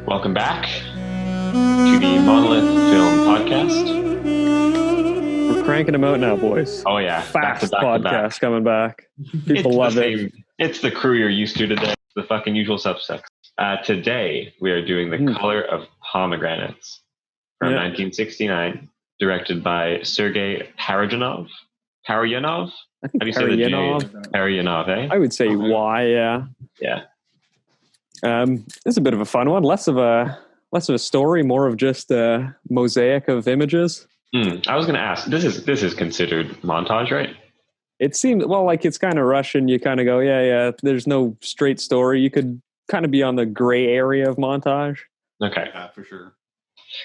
Welcome back to the Monolith Film Podcast. We're cranking them out now, boys. Oh yeah, Fast back to back. podcast coming back. People love it. It's the crew you're used to today, the fucking usual suspects. Today, we are doing The Color of Pomegranates from 1969, directed by Sergei Parajanov. Parajanov? I think How do you say the J? Parajanov, eh? I would say Y, yeah. Yeah. This is a bit of a fun one. Less of a story, more of just a mosaic of images. I was going to ask. This is considered montage, right? It seems like it's kind of Russian. You kind of go, yeah. There's no straight story. You could kind of be on the gray area of montage. Okay, yeah, for sure.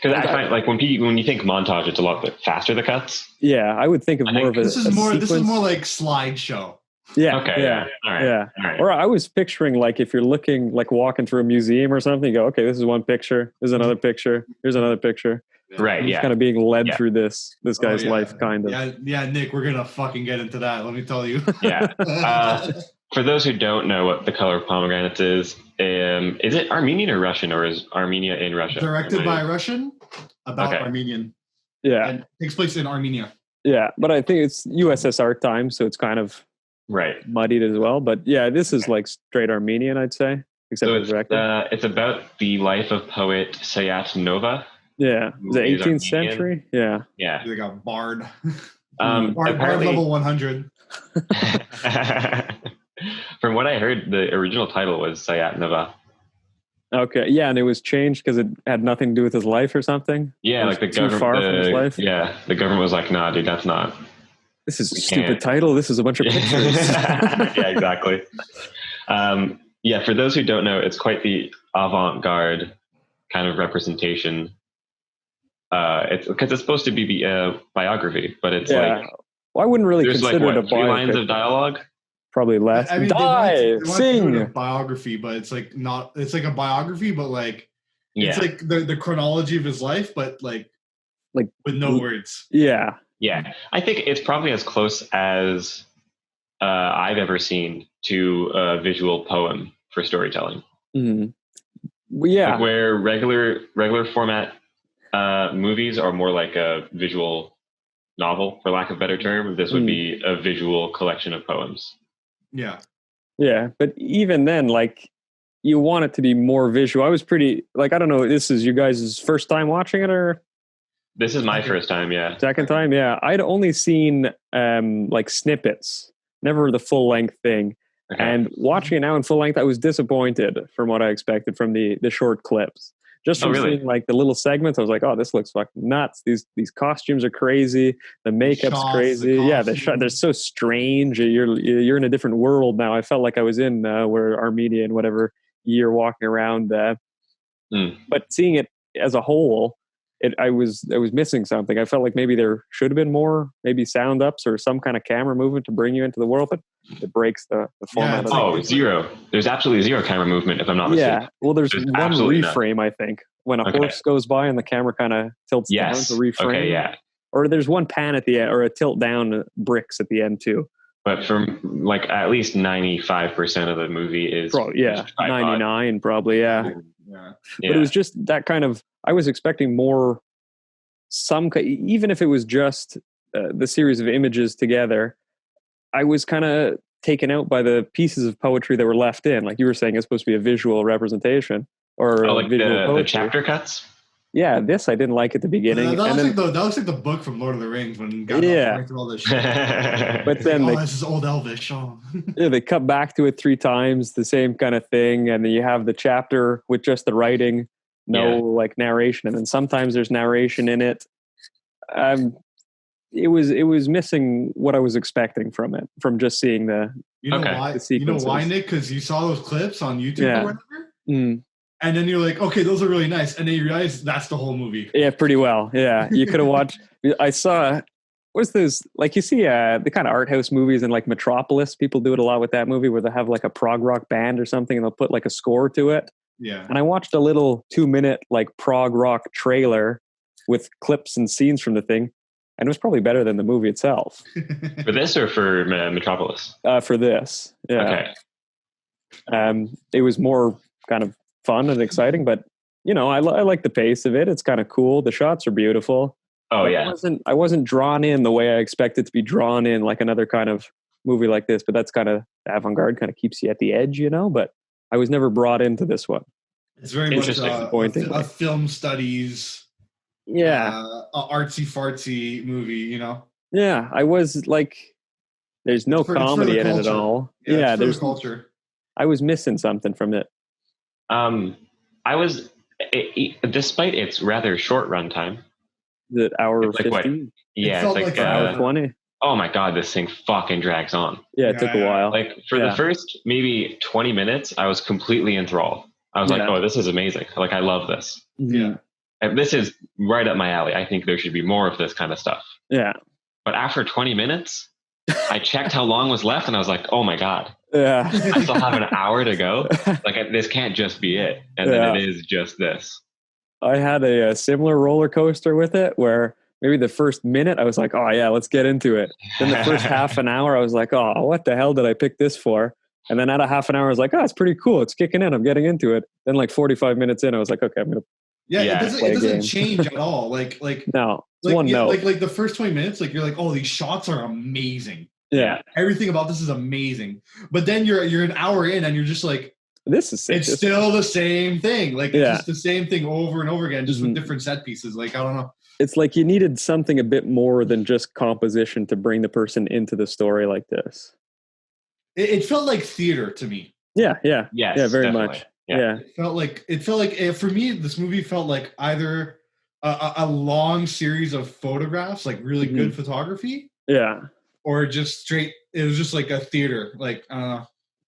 Because I find like when you think montage, it's a lot bit faster the cuts. Yeah, I would think of more of a. This is more like slideshow. Yeah. Okay. Yeah. All right. Yeah. All right. Or I was picturing like if you're looking like walking through a museum or something, you go, okay, this is one picture. There's another picture. Here's another picture. Right. Just kind of being led through this guy's life, kind of. Yeah, Nick, we're gonna fucking get into that. Let me tell you. Yeah. For those who don't know what The Color of Pomegranates is it Armenian or Russian, or is Armenia in Russia? Directed by Russian, about Armenian. Yeah. And takes place in Armenia. Yeah, but I think it's USSR time, so it's kind of muddied as well. But yeah, this is like straight Armenian, I'd say. Except so it's about the life of poet Sayat Nova. Yeah, the 18th century. Yeah, yeah. They got bard. Bard level 100. From what I heard, the original title was Sayat Nova. Okay, yeah, and it was changed because it had nothing to do with his life or something. Yeah, like the too far from his life. Yeah, the government was like, "Nah, dude, that's not." This is a stupid title. This is a bunch of pictures. Yeah, exactly. Yeah, for those who don't know, it's quite the avant-garde kind of representation. It's because it's supposed to be the biography, but it's like I wouldn't really there's consider like it a 3 lines of dialogue. Probably less. I mean, they sing. a biography, but it's like not. It's like a biography, but like it's like the chronology of his life, but like with no words. Yeah. Yeah, I think it's probably as close as I've ever seen to a visual poem for storytelling. Mm-hmm. Well, yeah, like where regular format movies are more like a visual novel, for lack of a better term. This would be a visual collection of poems. Yeah. Yeah, but even then, like, you want it to be more visual. I was pretty, like, I don't know, this is you guys' first time watching it, or? This is my first time, yeah. Second time, yeah. I'd only seen, like, snippets, never the full-length thing. Okay. And watching it now in full length, I was disappointed from what I expected from the short clips. Just from seeing like the little segments, I was like, "Oh, this looks fucking nuts! These costumes are crazy. The makeup's crazy. They're so strange. You're in a different world now. I felt like I was in where Armenia in whatever year walking around. But seeing it as a whole, I was missing something. I felt like maybe there should have been more, maybe sound ups or some kind of camera movement to bring you into the world, but it breaks the format. Zero. There's absolutely zero camera movement, if I'm not mistaken. Yeah, well, there's one reframe, I think, when a horse goes by and the camera kind of tilts down to reframe. Okay, yeah. Or there's one pan at the end, or a tilt down bricks at the end too. But from like at least 95% of the movie is 99 probably, yeah. But it was just that kind of. I was expecting more. Even if it was just the series of images together, I was kind of taken out by the pieces of poetry that were left in. Like you were saying, it's supposed to be a visual representation or like the chapter cuts. Yeah, this I didn't like at the beginning. That looks like the book from Lord of the Rings when God went through all this shit. But then this is old Elvish. Yeah, they cut back to it 3 times, the same kind of thing, and then you have the chapter with just the writing, like narration, and then sometimes there's narration in it. It was missing what I was expecting from it, from just seeing the. You know why? You know why, Nick? Because you saw those clips on YouTube or whatever. And then you're like, okay, those are really nice. And then you realize that's the whole movie. Yeah, pretty well. Yeah. You could have watched, I saw, what's this? Like you see the kind of art house movies in like Metropolis. People do it a lot with that movie where they have like a prog rock band or something and they'll put like a score to it. Yeah. And I watched a little 2-minute like prog rock trailer with clips and scenes from the thing. and it was probably better than the movie itself. For this or for Metropolis? For this, yeah. Okay. It was more kind of fun and exciting, but you know, I like the pace of it. It's kind of cool. The shots are beautiful. Oh but yeah. I wasn't drawn in the way I expected to be drawn in, like another kind of movie like this. But that's kind of avant-garde, kind of keeps you at the edge, you know. But I was never brought into this one. It's very much a film studies, artsy fartsy movie, you know. Yeah, I was like, there's no comedy in it at all. Yeah, there's culture. I was missing something from it. I was, despite its rather short runtime. The hour like 50? Yeah, it's like hour 20. Oh my god, this thing fucking drags on. Yeah, it took a while. Like for the first maybe 20 minutes, I was completely enthralled. I was like, oh, this is amazing. Like I love this. Yeah. And this is right up my alley. I think there should be more of this kind of stuff. Yeah. But after 20 minutes, I checked how long was left and I was like, oh my god. Yeah. I still have an hour to go. Like this can't just be it. And then it is just this. I had a similar roller coaster with it where maybe the first minute I was like, oh yeah, let's get into it. Then the first half an hour I was like, oh, what the hell did I pick this for? And then at a half an hour I was like, oh, it's pretty cool. It's kicking in. I'm getting into it. Then like 45 minutes in, I was like, okay, I'm going to it doesn't change at all. Like no, like, one note. Like the first 20 minutes, like you're like, oh, these shots are amazing. Yeah. Everything about this is amazing. But then you're an hour in and you're just like, this is sick. It's still the same thing. Like it's just the same thing over and over again, just with different set pieces. Like, I don't know. It's like you needed something a bit more than just composition to bring the person into the story like this. It felt like theater to me. Yeah. Yes, very definitely. much. Yeah. It felt like for me, this movie felt like either a long series of photographs, like really good photography. Yeah. Or just straight, it was just like a theater. Like,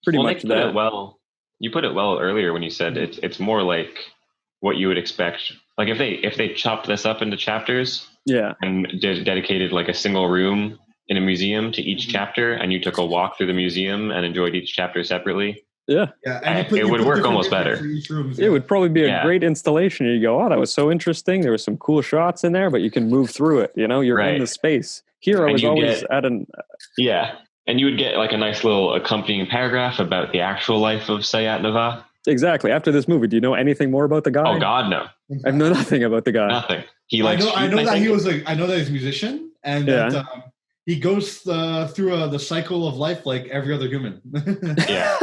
pretty much that. You put it well earlier when you said it's more like what you would expect. Like if they chopped this up into chapters, and dedicated like a single room in a museum to each chapter, and you took a walk through the museum and enjoyed each chapter separately. And it would work almost better. It would probably be a great installation. You go, oh, that was so interesting. There was some cool shots in there, but you can move through it. You know, you're in the space. Here, I was always at an. And you would get like a nice little accompanying paragraph about the actual life of Sayat Nava. Exactly. After this movie, do you know anything more about the guy? Oh God, no. I know nothing about the guy. Nothing. I know that he's a musician, and that he goes through the cycle of life like every other human. Yeah,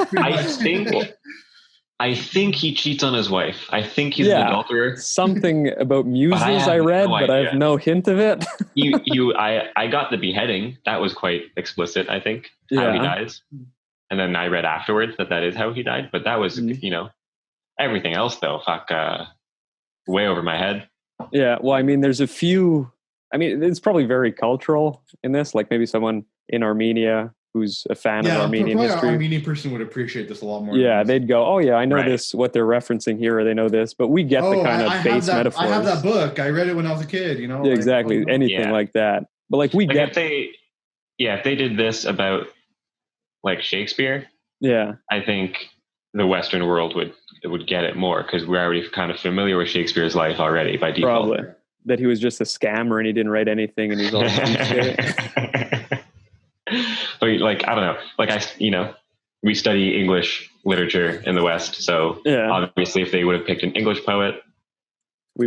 I think he cheats on his wife. I think he's an adulterer. Something about muses I read, but I have no hint of it. I got the beheading. That was quite explicit, I think, how he dies. And then I read afterwards that is how he died. But that was, everything else though, way over my head. Yeah, well, I mean, there's a few. I mean, it's probably very cultural in this. Like maybe someone in Armenia who's a fan of Armenian history. An Armenian person would appreciate this a lot more. Yeah, they'd go, oh yeah, I know this, what they're referencing here, or they know this, but we get the kind of base metaphors. I have that book. I read it when I was a kid, you know? Yeah, exactly. Anything like that. But like we get... If they did this about like Shakespeare, I think the Western world would get it more because we're already kind of familiar with Shakespeare's life already by default. Probably. That he was just a scammer and he didn't write anything and he's all But like, I don't know, like we study English literature in the West. So obviously if they would have picked an English poet,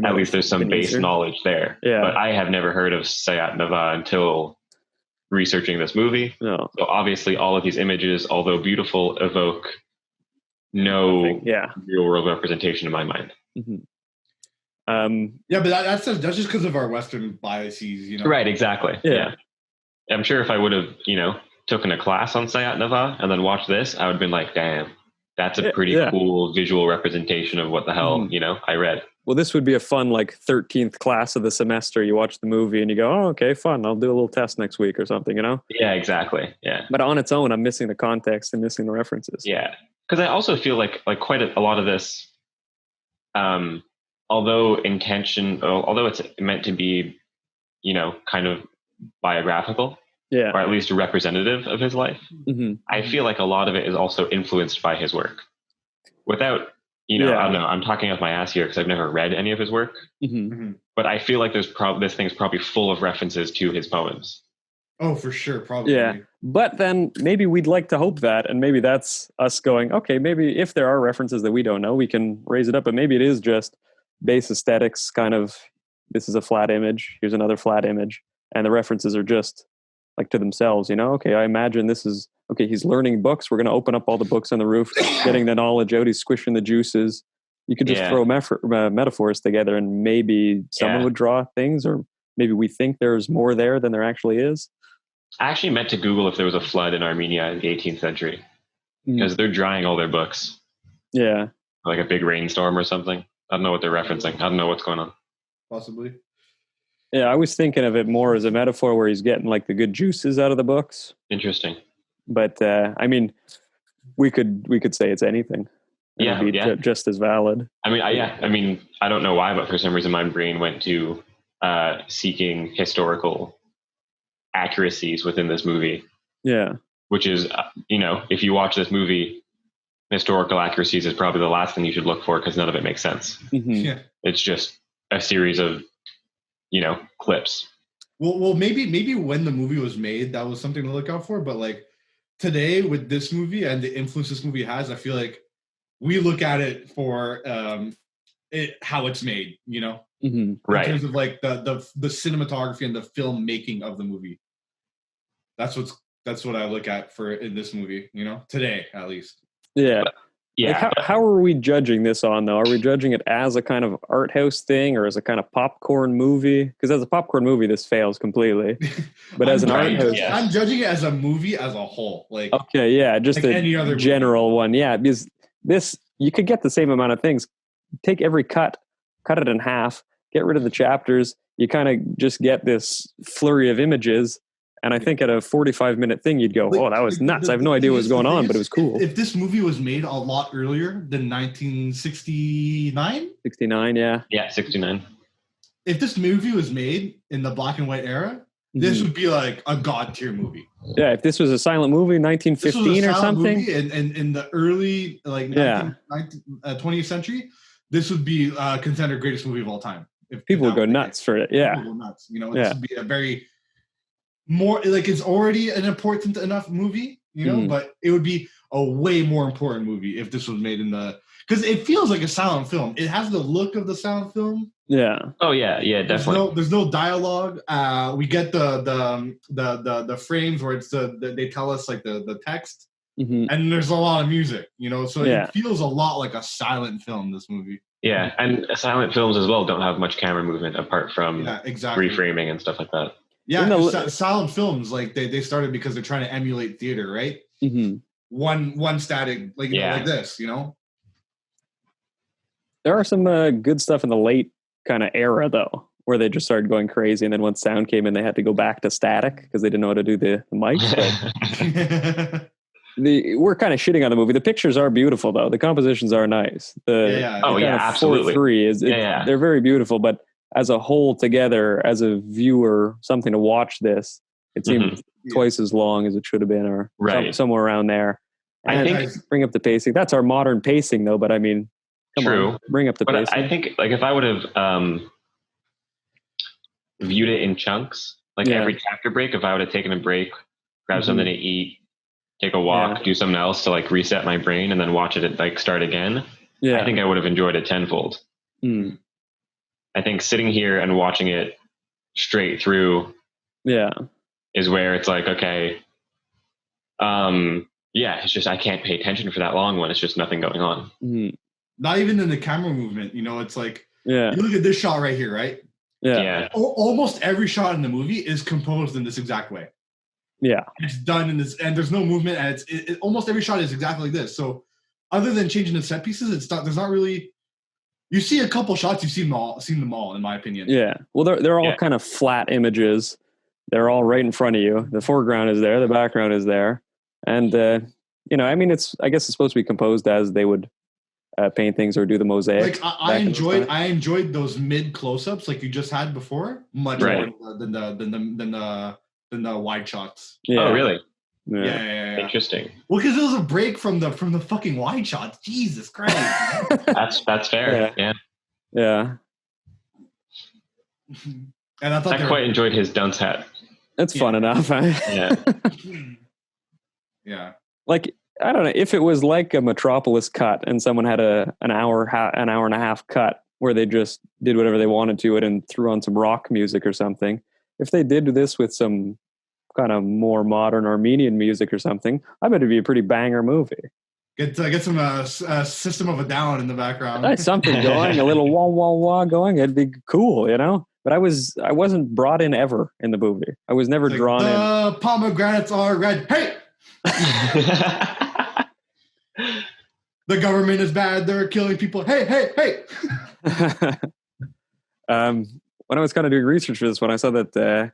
at least there's some base knowledge there. Yeah. But I have never heard of Sayat Nava until researching this movie. No. So obviously all of these images, although beautiful, evoke no real world representation in my mind. Mm-hmm. But that's just because of our Western biases, you know? Right, exactly. Yeah. I'm sure if I would have, taken a class on Sayat Nava and then watched this, I would have been like, damn, that's a pretty cool visual representation of what the hell, I read. Well, this would be a fun, 13th class of the semester. You watch the movie and you go, oh, okay, fun. I'll do a little test next week or something, Yeah, exactly. Yeah. But on its own, I'm missing the context and missing the references. Yeah. Because I also feel like quite a lot of this, although it's meant to be, kind of biographical, or at least representative of his life, I feel like a lot of it is also influenced by his work. Without I don't know. I'm talking off my ass here because I've never read any of his work. But I feel like this thing's probably full of references to his poems. Oh, for sure, probably. Yeah, but then maybe we'd like to hope that, and maybe that's us going, okay, maybe if there are references that we don't know, we can raise it up, but maybe it is just base aesthetics, kind of, this is a flat image, here's another flat image, and the references are just like to themselves, okay, I imagine this is, okay, he's learning books, we're going to open up all the books on the roof, getting the knowledge out, he's squishing the juices. You could just throw metaphors together and maybe someone would draw things, or maybe we think there's more there than there actually is. I actually meant to Google if there was a flood in Armenia in the 18th century, because they're drying all their books. Yeah. Like a big rainstorm or something. I don't know what they're referencing. I don't know what's going on. Possibly. Yeah, I was thinking of it more as a metaphor where he's getting like the good juices out of the books. Interesting. But I mean, we could say it's anything. It'd be just as valid. I mean, I don't know why, but for some reason my brain went to seeking historical accuracies within this movie. Yeah. Which is, if you watch this movie, historical accuracies is probably the last thing you should look for because none of it makes sense. Yeah. It's just a series of, clips. Well, maybe when the movie was made, that was something to look out for. But like today with this movie and the influence this movie has, I feel like we look at it for how it's made, in terms of like the cinematography and the filmmaking of the movie. That's what I look at for in this movie, today at least. Yeah. Yeah. Like how are we judging this on, though? Are we judging it as a kind of art house thing or as a kind of popcorn movie? Because as a popcorn movie, this fails completely. But as an art house... I'm judging it as a movie as a whole. Like, okay, yeah, just like any other general movie. One. Yeah, because this, you could get the same amount of things. Take every cut it in half, get rid of the chapters. You kind of just get this flurry of images. And I think at a 45-minute thing, you'd go, oh, that was nuts. I have no idea what was going on, but it was cool. If this movie was made a lot earlier than 1969? 69, yeah. Yeah, 69. If this movie was made in the black and white era, this would be like a god-tier movie. Yeah, if this was a silent movie, 1915 or something. Movie in the early 20th century, this would be contender greatest movie of all time. People would go nuts for it, yeah. People would go nuts. This would be a very... more like it's already an important enough movie, but it would be a way more important movie if this was made because it feels like a silent film. It has the look of the silent film. Yeah. Oh yeah, definitely. There's no dialogue. We get the frames where it's they tell us like the text, and there's a lot of music. So it feels a lot like a silent film. This movie. Yeah, and silent films as well don't have much camera movement apart from reframing and stuff like that. Yeah, silent films like they started because they're trying to emulate theater, right? One static like this, There are some good stuff in the late kind of era though, where they just started going crazy, and then once sound came in, they had to go back to static because they didn't know how to do the mics. We're kind of shitting on the movie. The pictures are beautiful though. The compositions are nice. Absolutely. 4:3 is they're very beautiful, but as a whole together, as a viewer, something to watch this, it seemed twice as long as it should have been, or somewhere around there. I think bring up the pacing. That's our modern pacing though, but I mean, come on, bring up the pacing. I think like if I would have viewed it in chunks, like every chapter break, if I would have taken a break, grab something to eat, take a walk, do something else to like reset my brain and then watch it like start again, I think I would have enjoyed it tenfold. I think sitting here and watching it straight through is where it's like, okay, it's just, I can't pay attention for that long when it's just nothing going on. Not even in the camera movement, it's like, you look at this shot right here, right? Yeah. Almost every shot in the movie is composed in this exact way. Yeah. It's done in this, and there's no movement, and it's almost every shot is exactly like this. So other than changing the set pieces, there's not really... You see a couple shots, you've seen them all, in my opinion. Yeah. Well, they're all kind of flat images. They're all right in front of you. The foreground is there. The background is there. And, I mean, I guess it's supposed to be composed as they would paint things or do the mosaic. Like I enjoyed those mid close-ups like you just had before much more than the wide shots. Yeah. Oh, really? Yeah. Interesting. Well, because it was a break from the fucking wide shots. Jesus Christ. That's fair. Yeah. And I thought I quite enjoyed his dunce hat. It's fun enough. Yeah. Yeah. Like, I don't know, if it was like a Metropolis cut and someone had an hour and a half cut where they just did whatever they wanted to it and threw on some rock music or something. If they did this with some kind of more modern Armenian music or something, I bet it'd be a pretty banger movie. Get some System of a Down in the background. Something going, a little wah wah wah going. It'd be cool, you know. But I wasn't brought in ever in the movie. I was never drawn in. The pomegranates are red. Hey. The government is bad. They're killing people. Hey. When I was kind of doing research for this one, I saw that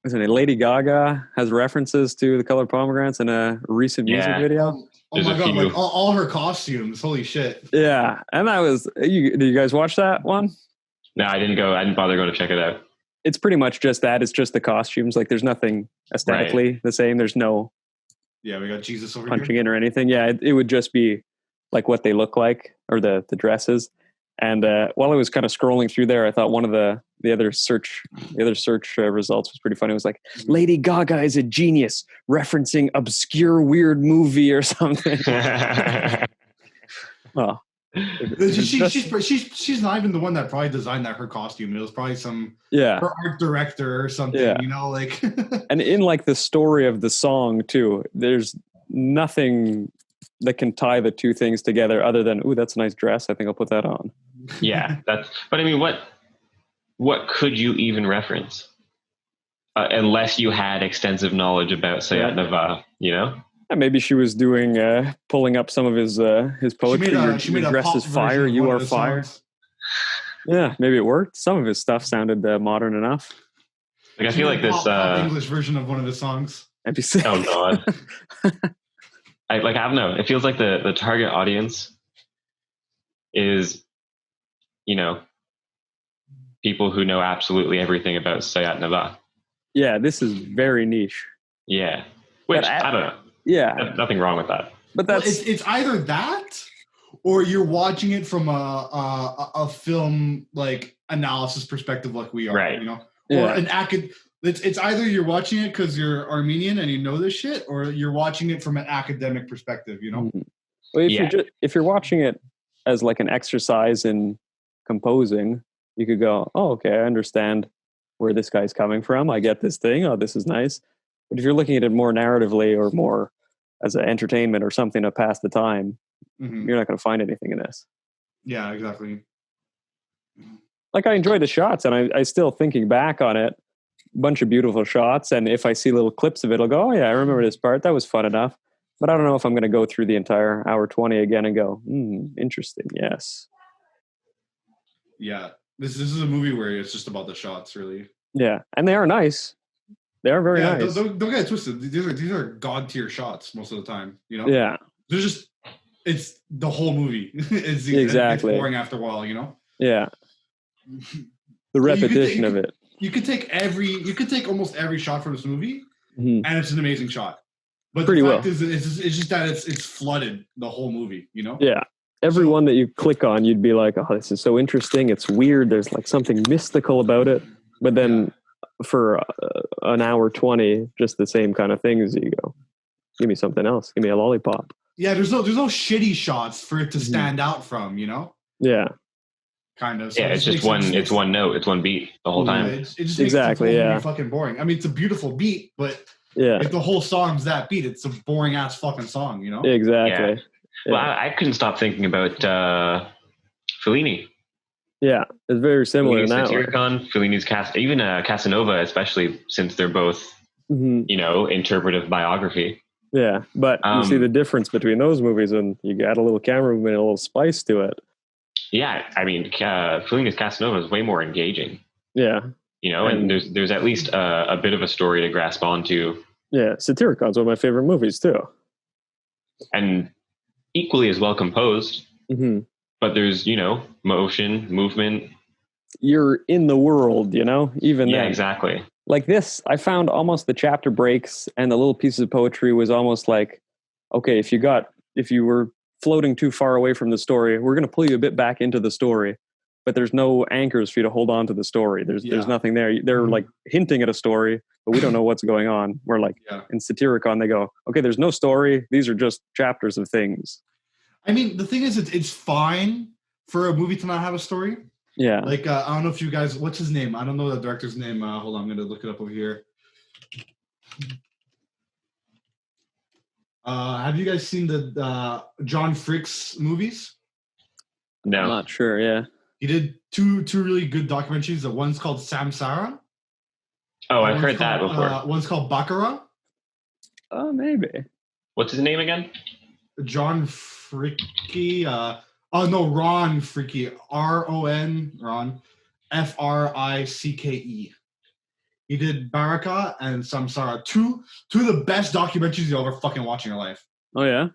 Lady Gaga has references to The Color Pomegranates in a recent music video. Oh my god! Like all her costumes. Holy shit! Yeah, and that was. Did you guys watch that one? No, I didn't go. I didn't bother going to check it out. It's pretty much just that. It's just the costumes. Like, there's nothing aesthetically the same. There's no. Yeah, we got Jesus over punching in or anything. Yeah, it would just be like what they look like or the dresses. And while I was kind of scrolling through there, I thought one of the other search results was pretty funny. It was like, Lady Gaga is a genius, referencing obscure weird movie or something. Oh, she's not even the one that probably designed her costume. It was probably her art director or something. Yeah. You know, like. And in like the story of the song too, there's nothing that can tie the two things together other than, ooh, that's a nice dress. I think I'll put that on. Yeah, but I mean, what could you even reference unless you had extensive knowledge about Sayat Nava? You know, and maybe she was doing pulling up some of his poetry. She made a dress is fire, you are fire. Songs. Yeah, maybe it worked. Some of his stuff sounded modern enough. Like, I feel like this English version of one of the songs. Oh God. I don't know. It feels like the target audience is, you know, people who know absolutely everything about Sayat Nava. Yeah, this is very niche. Yeah, which I don't know. Yeah, nothing wrong with that. But that's it's either that, or you're watching it from a film like analysis perspective, like we are, right? You know, or an academic. It's either you're watching it because you're Armenian and you know this shit, or you're watching it from an academic perspective, you know? Well, if you're watching it as like an exercise in composing, you could go, oh, okay, I understand where this guy's coming from. I get this thing. Oh, this is nice. But if you're looking at it more narratively or more as an entertainment or something to pass the time, you're not going to find anything in this. Yeah, exactly. Like, I enjoy the shots, and I still, thinking back on it, bunch of beautiful shots, and if I see little clips of it, I'll go, oh yeah, I remember this part, that was fun enough. But I don't know if I'm going to go through the entire hour 20 again and go, interesting. Yes. Yeah, this is a movie where it's just about the shots, really. Yeah, and they are nice. They are very nice. Don't get it twisted. These are god tier shots most of the time, you know. Yeah, it's the whole movie. It's boring after a while, you know. Yeah, the repetition of it. You could take almost every shot from this movie, and it's an amazing shot. But the fact is, it's just that it's flooded the whole movie, you know? Yeah. Every one that you click on, you'd be like, oh, this is so interesting. It's weird. There's like something mystical about it. But then for an hour 20, just the same kind of things, you go, give me something else. Give me a lollipop. Yeah, there's no shitty shots for it to stand out from, you know? Yeah. Kind of. So yeah, it's just one note, it's one beat the whole time. It just makes it fucking boring. I mean, it's a beautiful beat, but if the whole song's that beat, it's a boring ass fucking song, you know? Exactly. Yeah. Well, I couldn't stop thinking about Fellini. Yeah, it's very similar in that way. Fellini's even Casanova, especially since they're both, you know, interpretive biography. Yeah, but you see the difference between those movies, and you got a little camera movement, a little spice to it. Yeah, I mean, Fellini's Casanova is way more engaging. Yeah. You know, and there's at least a bit of a story to grasp onto. Yeah, Satiricon's one of my favorite movies, too. And equally as well composed. But there's, you know, motion, movement. You're in the world, you know, even then. Yeah, exactly. like this, I found almost the chapter breaks and the little pieces of poetry was almost like, okay, if you were floating too far away from the story, we're going to pull you a bit back into the story, but there's no anchors for you to hold on to the story. There's nothing there. They're like hinting at a story, but we don't know what's going on. We're like in Satyricon, they go, okay, there's no story. These are just chapters of things. I mean, the thing is, it's fine for a movie to not have a story. Yeah. Like, I don't know if you guys, what's his name? I don't know the director's name. Hold on, I'm going to look it up over here. Have you guys seen the John Frick's movies? No. I'm not sure, yeah. He did two really good documentaries. The one's called Samsara. Oh, I've heard that before. One's called Baccarat. Oh, maybe. What's his name again? John Fricke. Ron Fricke. Ron Fricke. He did Baraka and Samsara. Two of the best documentaries you'll ever fucking watch in your life. Oh, yeah?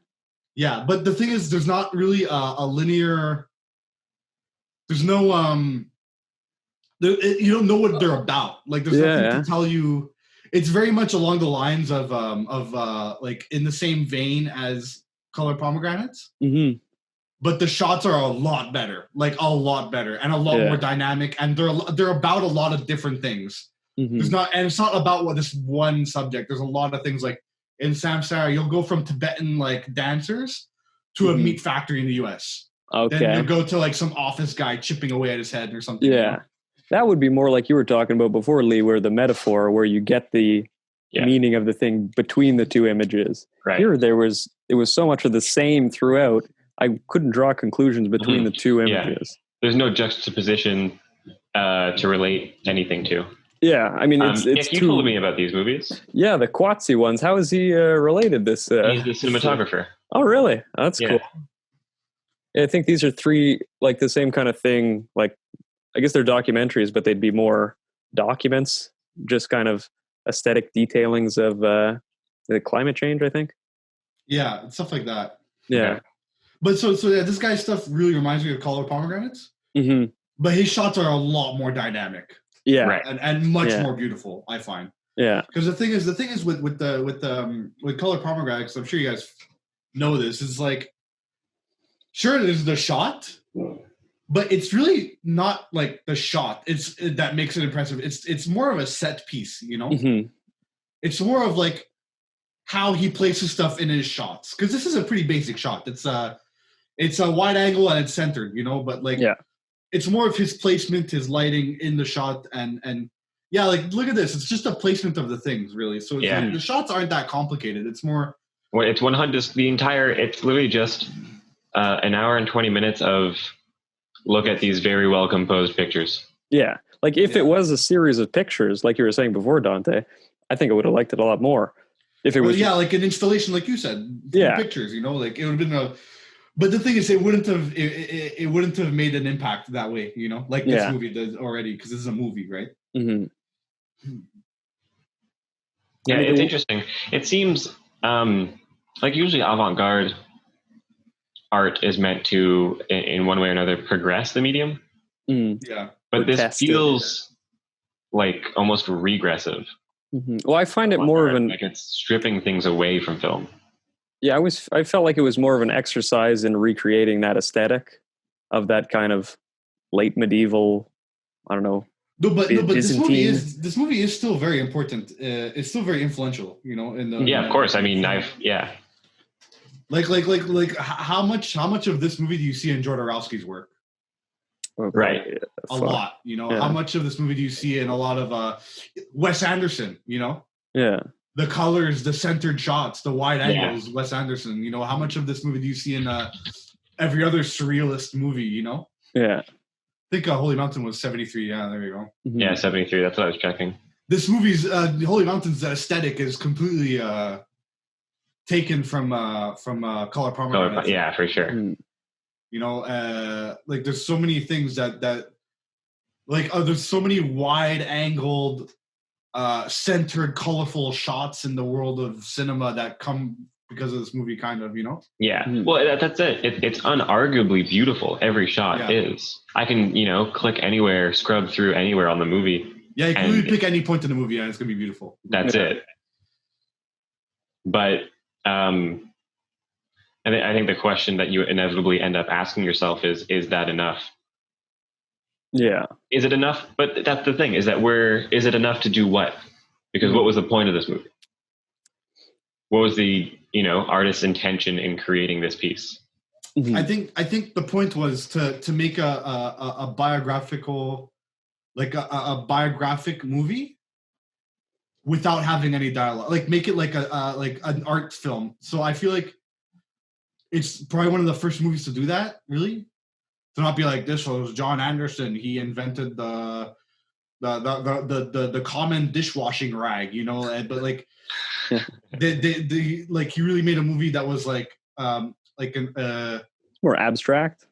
Yeah, but the thing is, there's not really a linear... There's no... you don't know what they're about. Like, there's nothing to tell you... It's very much along the lines of like, in the same vein as Color Pomegranates. Mm-hmm. But the shots are a lot better. Like, a lot better. And a lot more dynamic. And they're about a lot of different things. Mm-hmm. It's not about this one subject. There's a lot of things, like in Samsara, you'll go from Tibetan like dancers to a meat factory in the US. Okay. Then you'll go to like some office guy chipping away at his head or something. Yeah. You know? That would be more like you were talking about before, Lee, where the metaphor, where you get the meaning of the thing between the two images. Right. Here, it was so much of the same throughout. I couldn't draw conclusions between the two images. There's no juxtaposition to relate anything to. Yeah, I mean, it's you told me about these movies. Yeah, the Qatsi ones. How is he related? He's the cinematographer. Oh, really? Oh, that's cool. Yeah, I think these are three, like, the same kind of thing. Like, I guess they're documentaries, but they'd be more documents, just kind of aesthetic detailings of the climate change, I think. Yeah, stuff like that. Yeah. Okay. But so this guy's stuff really reminds me of Color Pomegranates. Mm-hmm. But his shots are a lot more dynamic. Yeah. Right. And much more beautiful, I find. Yeah. Because the thing is with Color Pomegranates, I'm sure you guys know this, is like, sure, there's the shot, but it's really not like the shot. That makes it impressive. It's more of a set piece, you know? Mm-hmm. It's more of like how he places stuff in his shots. Because this is a pretty basic shot. It's a wide angle and it's centered, you know, but like it's more of his placement, his lighting in the shot, and like, look at this. It's just a placement of the things, really. So it's like, the shots aren't that complicated. It's more. Well, it's 100. It's literally just an hour and 20 minutes of look at these very well composed pictures. Yeah, like if it was a series of pictures, like you were saying before, Dante, I think I would have liked it a lot more. If it was, like an installation, like you said, pictures. You know, like it would have been a. But the thing is, it wouldn't have made an impact that way, you know, like this movie does already, because this is a movie, right? Mm-hmm. Yeah, it's interesting. It seems like usually avant-garde art is meant to, in one way or another, progress the medium. Mm. Yeah, but this feels like almost regressive. Mm-hmm. Well, I find it more of an like it's stripping things away from film. Yeah, I felt like it was more of an exercise in recreating that aesthetic of that kind of late medieval, I don't know. No, but this movie is still very important. It's still very influential, you know. Of course. I mean, Like how much of this movie do you see in Jodorowsky's work? Right, a lot. You know, how much of this movie do you see in a lot of Wes Anderson? You know, the colors, the centered shots, the wide angles. Wes Anderson. You know, how much of this movie do you see in every other surrealist movie? You know. Yeah. I think Holy Mountain was 73. Yeah, there you go. Mm-hmm. Yeah, 73. That's what I was checking. This movie's Holy Mountain's aesthetic is completely taken from Color Pomegranates. Yeah, for sure. Mm. You know, like there's so many things that like there's so many wide-angled, centered, colorful shots in the world of cinema that come because of this movie, kind of, you know? Yeah. Well, that's it. It's unarguably beautiful. Every shot is. I can, click anywhere, scrub through anywhere on the movie Yeah, you can really pick any point in the movie, and it's gonna be beautiful. That's it. But I think the question that you inevitably end up asking yourself is that enough? Yeah. Is it enough? But that's the thing, is it enough to do what? Because what was the point of this movie? What was the, artist's intention in creating this piece? Mm-hmm. I think the point was to make a biographical, like a biographic movie without having any dialogue. Like make it like like an art film. So I feel like it's probably one of the first movies to do that, really. To not be like, this was John Anderson. He invented the common dishwashing rag, but like they like he really made a movie that was like an more abstract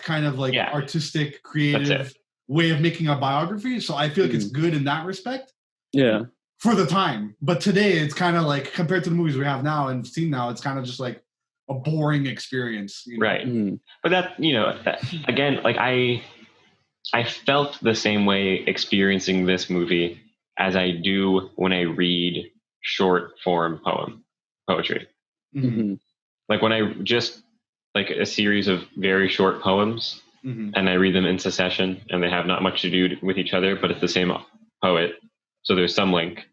kind of like artistic, creative way of making a biography. So I feel like it's good in that respect. Yeah. For the time. But today it's kind of like, compared to the movies we have now and seen now, it's kind of just like a boring experience. Right. But that, again, like I felt the same way experiencing this movie as I do when I read short form poetry. Mm-hmm. Like when I just like a series of very short poems and I read them in succession and they have not much to do with each other, but it's the same poet. So there's some link.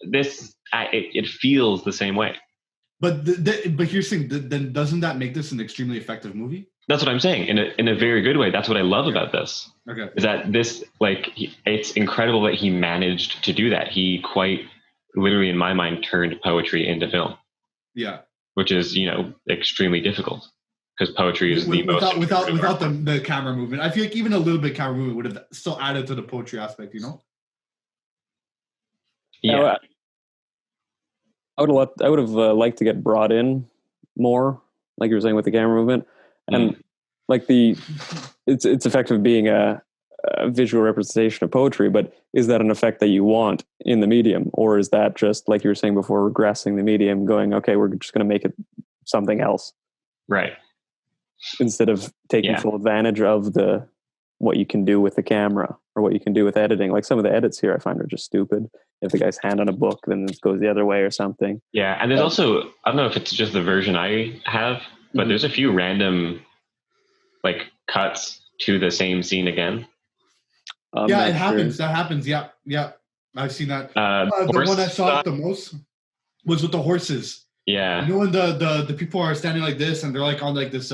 It feels the same way. But here's the thing, then doesn't that make this an extremely effective movie? That's what I'm saying. In a very good way. That's what I love about this. Okay. Is that this, like, it's incredible that he managed to do that. He quite literally, in my mind, turned poetry into film. Yeah. Which is, extremely difficult. Because poetry is without the camera movement. I feel like even a little bit camera movement would have still added to the poetry aspect, Yeah. I would have liked to get brought in more, like you were saying with the camera movement, and like it's effective being a visual representation of poetry. But is that an effect that you want in the medium, or is that just like you were saying before, regressing the medium, going, okay, we're just going to make it something else, right? Instead of taking full advantage of what you can do with the camera or what you can do with editing. Like some of the edits here I find are just stupid. If the guy's hand on a book, then it goes the other way or something. Yeah, and there's also, I don't know if it's just the version I have, but there's a few random like cuts to the same scene again. It happens. That happens. Yeah. I've seen that. The one I saw the most was with the horses. Yeah. When the people are standing like this and they're like on like this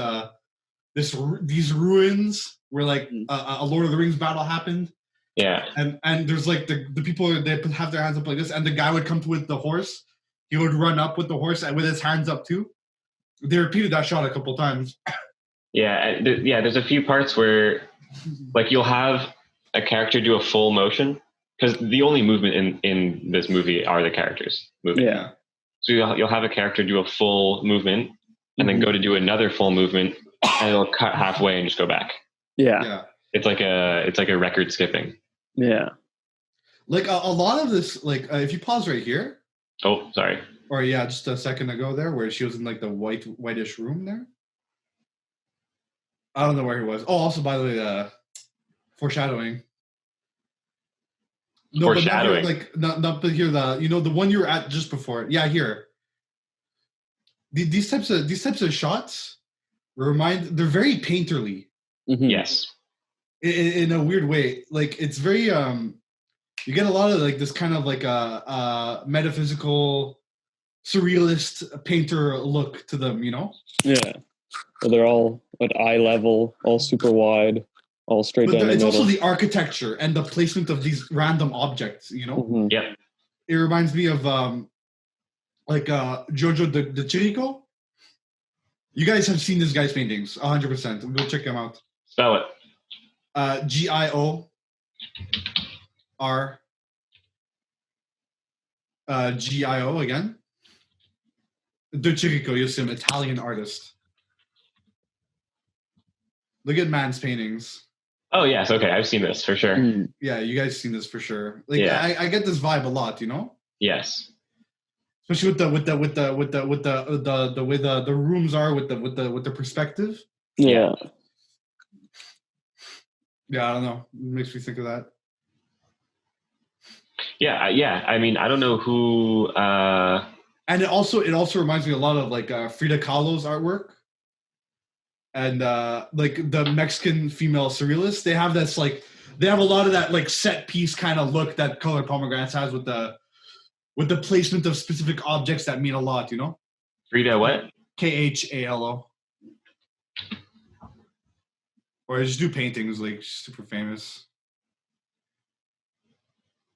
these ruins where like a Lord of the Rings battle happened. Yeah. And there's like the people, they have their hands up like this, and the guy would come with the horse. He would run up with the horse and with his hands up too. They repeated that shot a couple times. Yeah. There's a few parts where like you'll have a character do a full motion, because the only movement in this movie are the characters moving. Yeah. So you'll have a character do a full movement and then go to do another full movement, and it'll cut halfway and just go back. Yeah. It's like a record skipping. Yeah. Like a lot of this, like if you pause right here. Oh, sorry. Or just a second ago there, where she was in like the whitish room there. I don't know where he was. Oh, also by the way, foreshadowing. No, foreshadowing. But not but here the one you were at just before. Yeah, here. These types of shots they're very painterly. Mm-hmm. Yes. In a weird way, like it's very you get a lot of like this kind of like a metaphysical surrealist painter look to them, Yeah. Well, they're all at eye level, all super wide, all straight down the middle. It's also the architecture and the placement of these random objects, Mm-hmm. Yeah. It reminds me of Giorgio de Chirico. You guys have seen this guy's paintings 100%. Go check him out. Spell it. GIOR GIO again. De Chirico, you'll see him, Italian artist. Look at man's paintings. Oh yes, okay, I've seen this for sure. Yeah, you guys seen this for sure. Like I get this vibe a lot, Yes. Especially with the way the rooms are with the perspective. Yeah. Yeah, I don't know. It makes me think of that. Yeah. I mean, I don't know who. And it also reminds me a lot of like Frida Kahlo's artwork, and like the Mexican female surrealists. They have this like they have a lot of that like set piece kind of look that Colored Pomegranates has with the placement of specific objects that mean a lot. You know, Frida what? Khalo. Or I just do paintings, like super famous.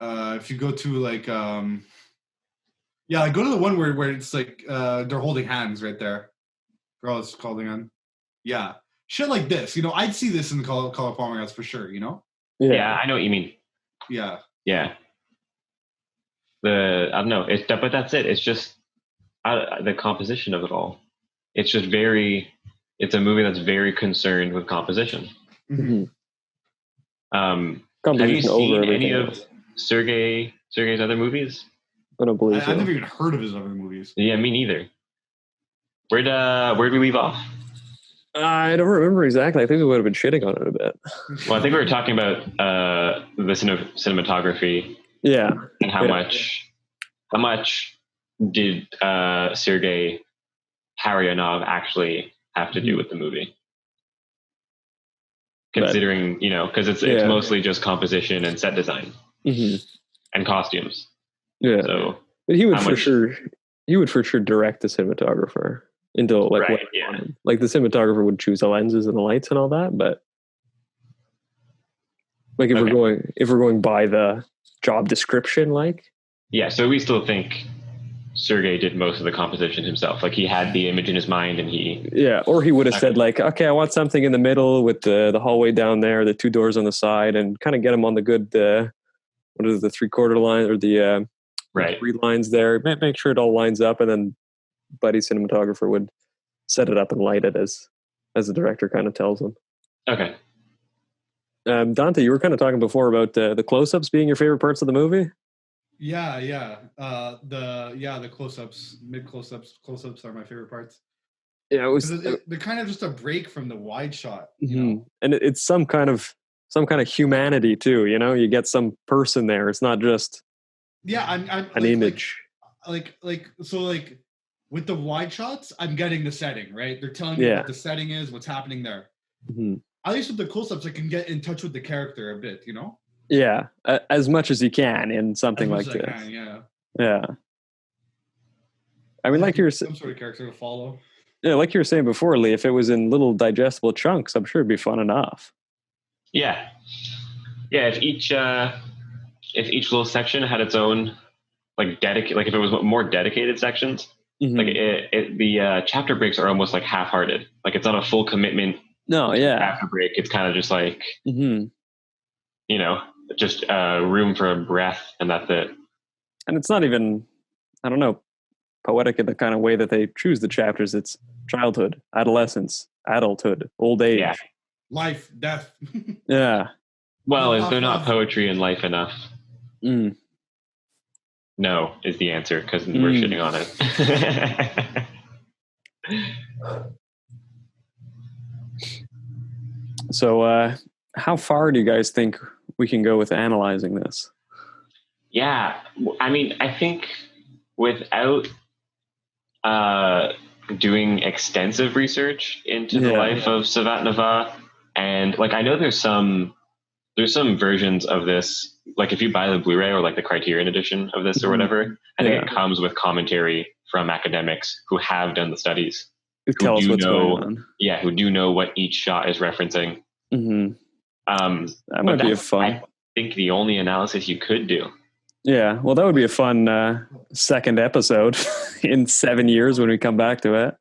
If you go to like go to the one where it's like they're holding hands right there. Girl is holding on. Yeah. Shit like this. You know, I'd see this in the Color Pomegranates for sure, you know? Yeah, I know what you mean. Yeah. Yeah. I don't know. But that's it. It's just the composition of it all. It's just it's a movie that's very concerned with composition. Mm-hmm. Have you seen any of Sergei's other movies? I don't believe so. I've never even heard of his other movies. Yeah, me neither. Where'd we leave off? I don't remember exactly. I think we would have been shitting on it a bit. Well, I think we were talking about the cinematography. Yeah. And how much did Sergei Haryanov actually have to do with the movie? Considering, because it's mostly just composition and set design and costumes. Yeah. So, but he would for sure direct the cinematographer into like like the cinematographer would choose the lenses and the lights and all that. But like if we're going by the job description, so we still think Sergei did most of the composition himself. Like he had the image in his mind and or he would have said like, okay, I want something in the middle with the hallway down there, the two doors on the side, and kind of get him on the good, what is the 3/4 line or the 3 lines there. Make sure it all lines up, and then Buddy cinematographer would set it up and light it as the director kind of tells him. Okay. Dante, you were kind of talking before about the close-ups being your favorite parts of the movie. Yeah. The close-ups, mid close-ups are my favorite parts. Yeah, they're kind of just a break from the wide shot, you know? And it's some kind of humanity too. You know, you get some person there. It's not just I'm an image. Like with the wide shots, I'm getting the setting right. They're telling me what the setting is, what's happening there. At least with the close-ups, I can get in touch with the character a bit. You know. Yeah, as much as you can in something like this. Yeah. I mean, like you're some sort of character to follow. Yeah, like you were saying before, Lee. If it was in little digestible chunks, I'm sure it'd be fun enough. Yeah. If each little section had its own like if it was more dedicated sections, like the chapter breaks are almost like half-hearted. Like it's not a full commitment. No, yeah. Chapter break, it's kind of just like just room for a breath, and that's it. And it's not even, I don't know, poetic in the kind of way that they choose the chapters. It's childhood, adolescence, adulthood, old age, life, death. Yeah. Well, is there not poetry in life enough? No is the answer, because we're shitting on it. So, how far do you guys think we can go with analyzing this? Yeah, I mean, I think without doing extensive research into the life of Savatnava, and like I know there's some versions of this, like if you buy the Blu-ray or like the Criterion edition of this or whatever, I think it comes with commentary from academics who have done the studies. Tell us what's going on. Yeah, who do know what each shot is referencing. That might be fun. I think the only analysis you could do. Yeah, well, that would be a fun second episode in 7 years when we come back to it.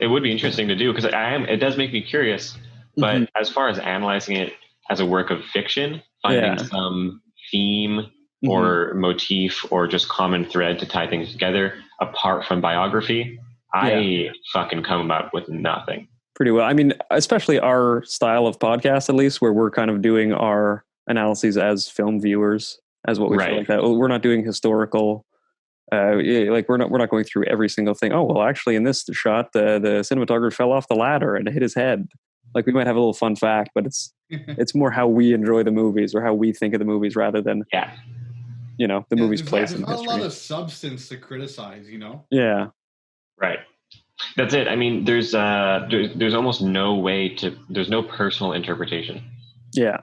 It would be interesting to do, because it does make me curious. But as far as analyzing it as a work of fiction, finding some theme or motif or just common thread to tie things together apart from biography, I fucking come up with nothing. Pretty well. I mean, especially our style of podcast, at least, where we're kind of doing our analyses as film viewers, as what we feel like that. We're not doing historical. Like we're not going through every single thing. Oh well, actually, in this shot, the cinematographer fell off the ladder and hit his head. Like we might have a little fun fact, but it's more how we enjoy the movies or how we think of the movies rather than the movie's place there's in not history. a lot of substance to criticize, Yeah. Right. That's it. I mean, there's almost no way to. There's no personal interpretation. Yeah.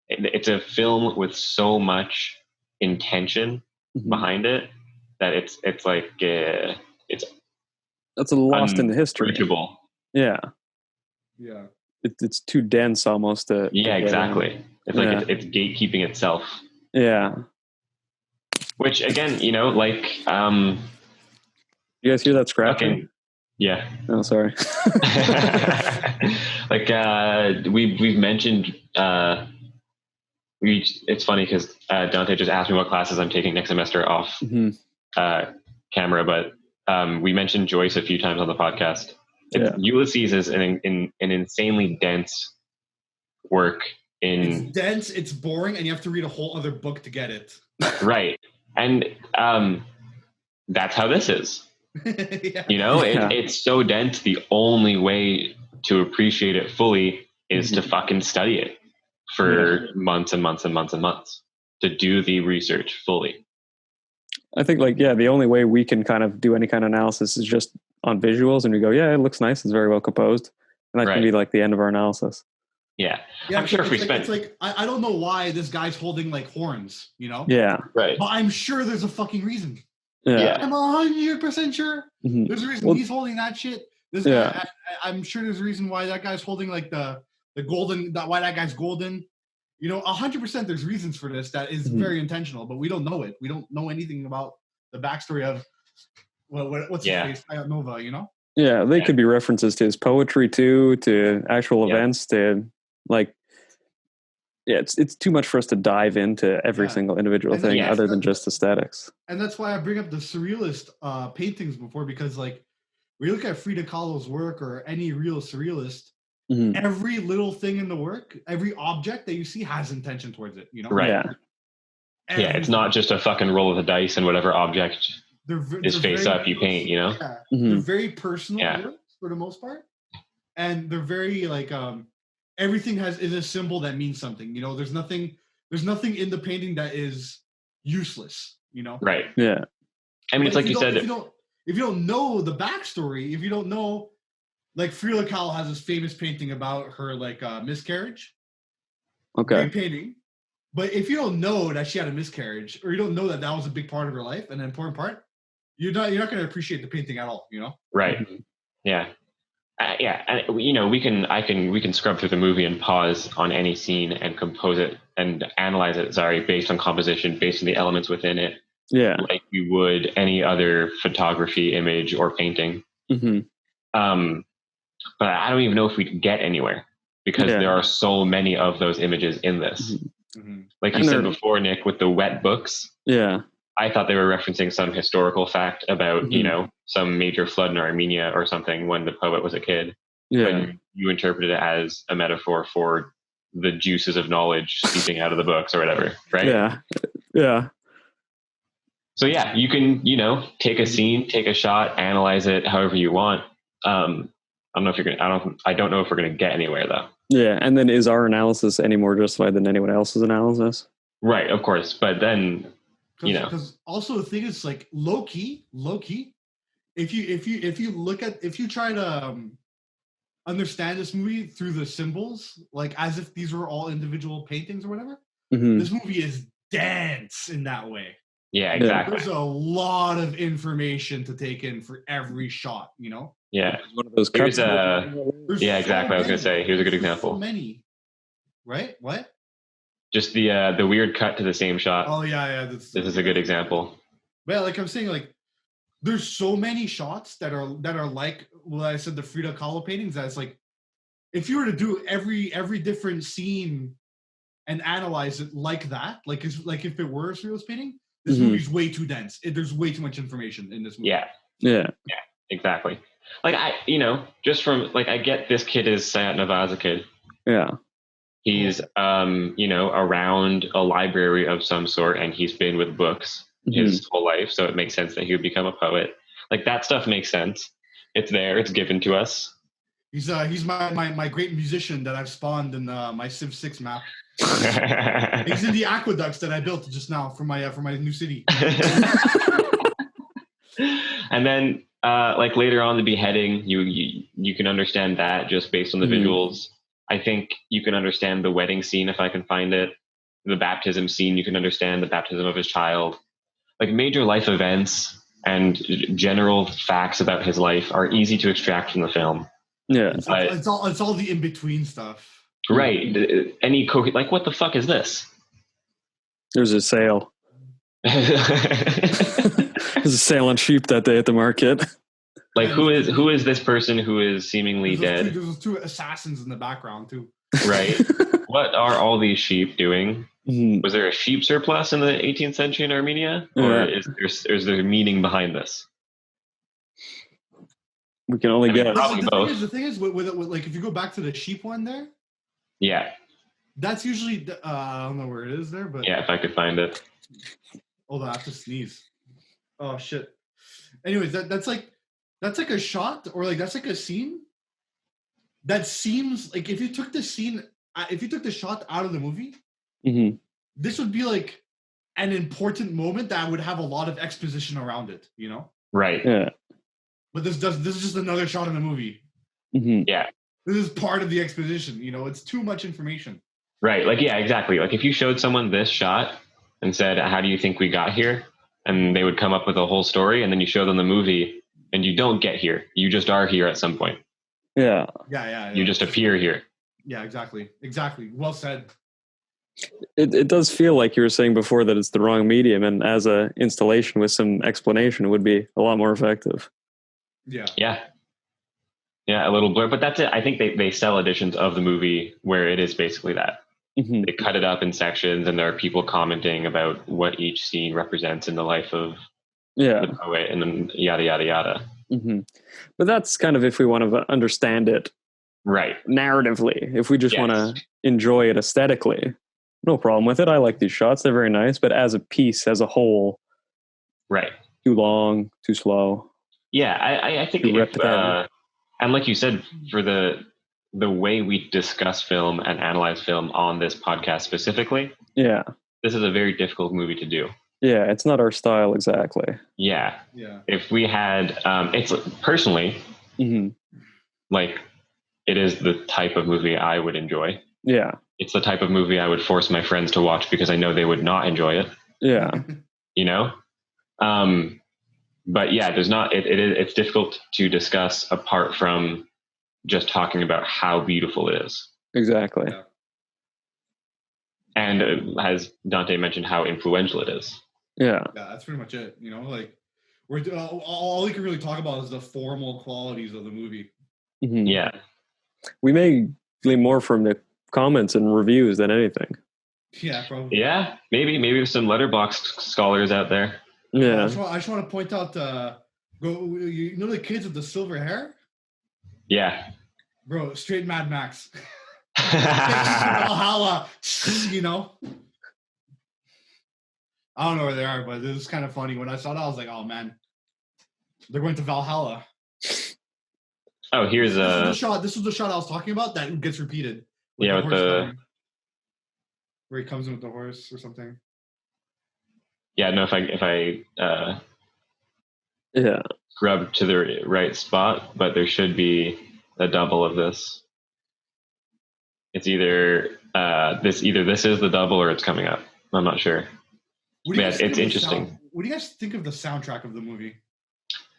It's a film with so much intention behind it that it's like it's that's a lost in the history. Unreachable. Yeah. Yeah. It's too dense almost to. Yeah, exactly. It's like it's gatekeeping itself. Yeah. Which again, like you guys hear that scratching? Yeah. Oh, sorry. Like we've mentioned it's funny because Dante just asked me what classes I'm taking next semester off camera, but we mentioned Joyce a few times on the podcast. Ulysses is an insanely dense work. It's dense, it's boring, and you have to read a whole other book to get it. Right. And that's how this is. It's so dense. The only way to appreciate it fully is to fucking study it for months and months and months and months, to do the research fully. I think the only way we can kind of do any kind of analysis is just on visuals, and we go, yeah, it looks nice, it's very well composed, and that can be like the end of our analysis. Yeah, I'm sure if we spent... It's like, I don't know why this guy's holding like horns, Yeah. Right. But I'm sure there's a fucking reason. Yeah. I'm 100% sure. There's a reason he's holding that shit. This guy, I'm sure there's a reason why that guy's holding like the golden, why that guy's golden. 100% there's reasons for this that is very intentional, but we don't know it. We don't know anything about the backstory of what's his face, Nova, Yeah, they could be references to his poetry too, to actual events, to it's too much for us to dive into every single individual thing other than just aesthetics. And that's why I bring up the surrealist paintings before, because when you look at Frida Kahlo's work or any real surrealist, every little thing in the work, every object that you see has intention towards it, Right. Yeah. It's not just a fucking roll of the dice and whatever object is face up you paint, They're very personal works for the most part. And they're very everything is a symbol that means something. There's nothing in the painting that is useless, Right. Yeah. I mean, it's like you said, if you don't know the backstory, if you don't know, like Frida Kahlo has this famous painting about her miscarriage. Okay. Great painting. But if you don't know that she had a miscarriage, or you don't know that was a big part of her life and an important part, you're not going to appreciate the painting at all. Right. Yeah. And we can scrub through the movie and pause on any scene and compose it and analyze it. Based on composition, based on the elements within it. Yeah. Like we would any other photography, image, or painting. But I don't even know if we could get anywhere because there are so many of those images in this. Like you said before, Nick, with the wet books. Yeah. I thought they were referencing some historical fact about, some major flood in Armenia or something when the poet was a kid. Yeah. But you interpreted it as a metaphor for the juices of knowledge seeping out of the books or whatever, right? Yeah. Yeah. So yeah, you can, take a scene, take a shot, analyze it however you want. I don't know if we're gonna get anywhere though. Yeah, and then is our analysis any more justified than anyone else's analysis? Right, of course. But then because also the thing is low key, if you try to understand this movie through the symbols, as if these were all individual paintings or whatever, this movie is dense in that way. Yeah, exactly. There's a lot of information to take in for every shot, Yeah. One of those cuts. Yeah, exactly. I was going to say, here's a good example. So many. Right? What? Just the weird cut to the same shot. Oh, yeah. This is a good example. Well, I'm saying, there's so many shots that are like what I said, the Frida Kahlo paintings. That's if you were to do every different scene and analyze it like that, if it were a surrealist painting, this movie's way too dense. There's way too much information in this movie. Yeah, exactly. Just from I get this kid is Sayat Navaz a kid. Yeah. He's around a library of some sort, and he's been with books his whole life, so it makes sense that he would become a poet. That stuff makes sense. It's there. It's given to us. He's my great musician that I've spawned in my Civ 6 map. He's in the aqueducts that I built just now for my new city. And then, like later on, the beheading, you can understand that just based on the visuals. I think you can understand the wedding scene if I can find it. The baptism scene, you can understand the baptism of his child. Like major life events and general facts about his life are easy to extract from the film. Yeah, it's all the in between stuff. Right. Any like, what the fuck is this? There's a sale. There's a sale on sheep that day at the market. Like, who is this person who is seemingly dead? There's two assassins in the background too. Right. What are all these sheep doing? Mm-hmm. Was there a sheep surplus in the 18th century in Armenia, or is there meaning behind this? We can only get probably both. The thing is, with like, if you go back to the sheep one there, yeah, that's usually I don't know where it is there, but yeah, if I could find it. Hold on, I have to sneeze. Oh shit. Anyways, that's like a shot, or like that's like a scene that seems like if you took the shot out of the movie, this would be like an important moment that would have a lot of exposition around it, you know? Right. Yeah. But this is just another shot in the movie. Yeah. This is part of the exposition, you know? It's too much information. Right. Like, yeah, exactly. Like if you showed someone this shot and said, how do you think we got here? And they would come up with a whole story, and then you show them the movie and you don't get here. You just are here at some point. Yeah. Yeah. You just appear here. Yeah, exactly. Well said. It does feel like you were saying before that it's the wrong medium, and as a installation with some explanation, it would be a lot more effective. Yeah, a little blur, but that's it. I think they sell editions of the movie where it is basically that. They cut it up in sections, and there are people commenting about what each scene represents in the life of the poet, and then yada yada yada. But that's kind of if we want to understand it right narratively. If we just want to enjoy it aesthetically, no problem with it. I like these shots; they're very nice. But as a piece, as a whole, right, too long, too slow. Yeah, I think and like you said, for the way we discuss film and analyze film on this podcast specifically, this is a very difficult movie to do. Yeah, it's not our style exactly. Yeah. If we had, it's personally, like, it is the type of movie I would enjoy. Yeah. It's the type of movie I would force my friends to watch because I know they would not enjoy it. Yeah. You know? But yeah, it's difficult to discuss apart from just talking about how beautiful it is. Exactly. Yeah. And as Dante mentioned, how influential it is. Yeah, that's pretty much it. You know, like we're all we can really talk about is the formal qualities of the movie. Yeah, we may glean more from the comments and reviews than anything. Yeah, probably. Yeah, maybe there's some Letterboxd scholars out there. Yeah, I just want to point out, you know the kids with the silver hair? Yeah, bro, straight Mad Max. Valhalla, you know. I don't know where they are, but it was kind of funny. When I saw that, I was like, "Oh man, they're going to Valhalla." Oh, here's this was the shot I was talking about that gets repeated. With the where he comes in with the horse or something. Yeah, no. If I scrub to the right spot, but there should be a double of this. It's either this is the double or it's coming up. I'm not sure. It's interesting. What do you guys think of the soundtrack of the movie?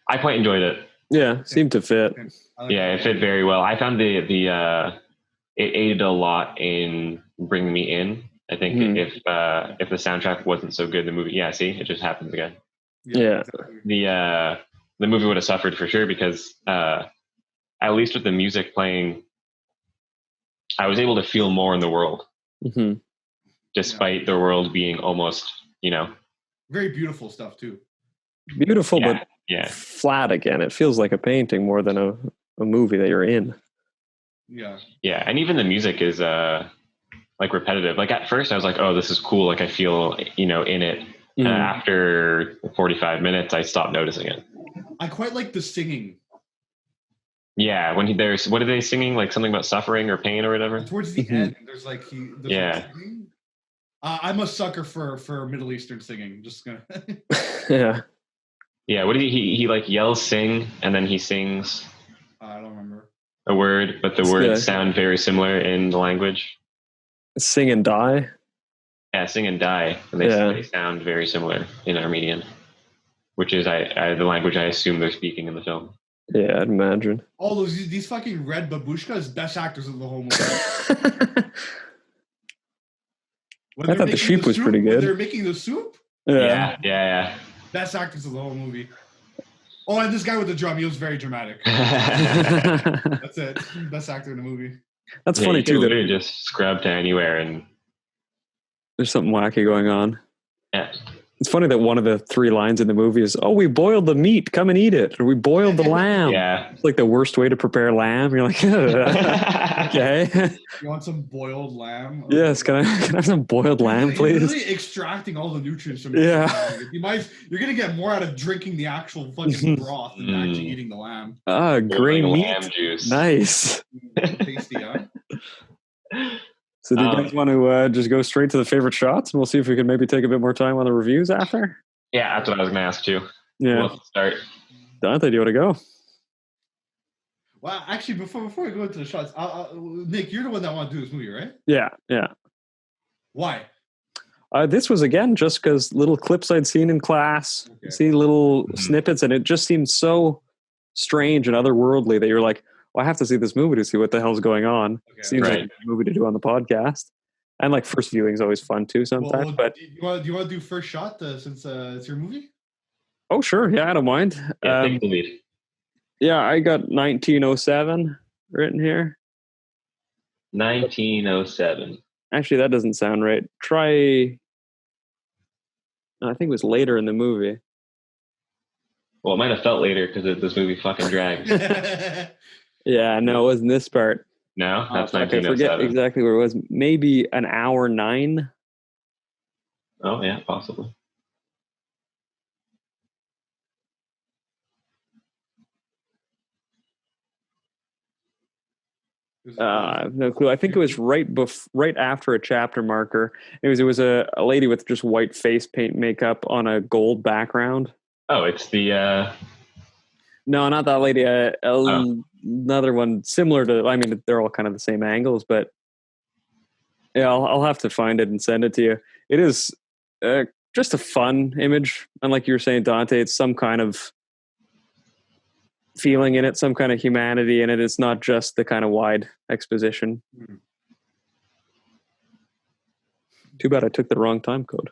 I quite enjoyed it. Yeah, seemed to fit. It fit very well. I found it aided a lot in bringing me in. I think if the soundtrack wasn't so good, the movie, it just happens again. Yeah. Exactly. The movie would have suffered for sure because at least with the music playing, I was able to feel more in the world, despite the world being almost, very beautiful stuff too. Beautiful, but flat again. It feels like a painting more than a movie that you're in. Yeah. Yeah, and even the music is like repetitive. Like at first I was like, oh, this is cool. Like I feel, in it. After 45 minutes, I stopped noticing it. I quite like the singing. Yeah, when there's what are they singing? Like something about suffering or pain or whatever. Towards the end, there's like Yeah. singing. I'm a sucker for Middle Eastern singing. Just gonna. Yeah. Yeah. What do he like yells sing and then he sings I don't remember a word, but the words sound very similar in the language. Sing and die. Yeah, sing and die. And they sound very similar in Armenian, which is the language I assume they're speaking in the film. Yeah, I'd imagine. All these fucking red babushkas, best actors of the whole movie. I thought the sheep was pretty good. They're making the soup. Yeah. Best actors of the whole movie. Oh, and this guy with the drum, he was very dramatic. That's it. Best actor in the movie. That's funny too. That just scrub to anywhere and there's something wacky going on. Yeah. It's funny that one of the 3 lines in the movie is, "Oh, we boiled the meat. Come and eat it." Or we boiled the lamb. Yeah. It's like the worst way to prepare lamb. You're like, okay. You want some boiled lamb? Yes. Can I have some boiled lamb, please? You're really extracting all the nutrients from it. Yeah. You're going to get more out of drinking the actual fucking broth than actually eating the lamb. Green meat. Lamb juice. Nice. Tasty, huh? So do you guys want to just go straight to the favorite shots, and we'll see if we can maybe take a bit more time on the reviews after? Yeah, that's what I was going to ask too. Yeah. We'll start. Dante, do you want to go? Well, actually, before we go into the shots, Nick, you're the one that want to do this movie, right? Yeah. Why? This was, again, just because little clips I'd seen in class, see little snippets, and it just seemed so strange and otherworldly that you're like, well, I have to see this movie to see what the hell's going on. Okay, seems like a movie to do on the podcast. And like first viewing is always fun too sometimes. But do you want to do first shot since it's your movie? Oh, sure. Yeah, I don't mind. Yeah, take the lead. Yeah, I got 1907 written here. 1907. Actually, that doesn't sound right. I think it was later in the movie. Well, it might have felt later because this movie fucking dragged. Yeah, no, it wasn't this part. No, that's 1907. I forget exactly where it was. Maybe an hour 9. Oh, yeah, possibly. I have no clue. I think it was right after a chapter marker. It was a lady with just white face paint makeup on a gold background. Oh, it's the... No, not that lady. Another one similar to... I mean, they're all kind of the same angles, but yeah, I'll have to find it and send it to you. It is just a fun image. And like you were saying, Dante, it's some kind of feeling in it, some kind of humanity in it. It's not just the kind of wide exposition. Too bad I took the wrong time code.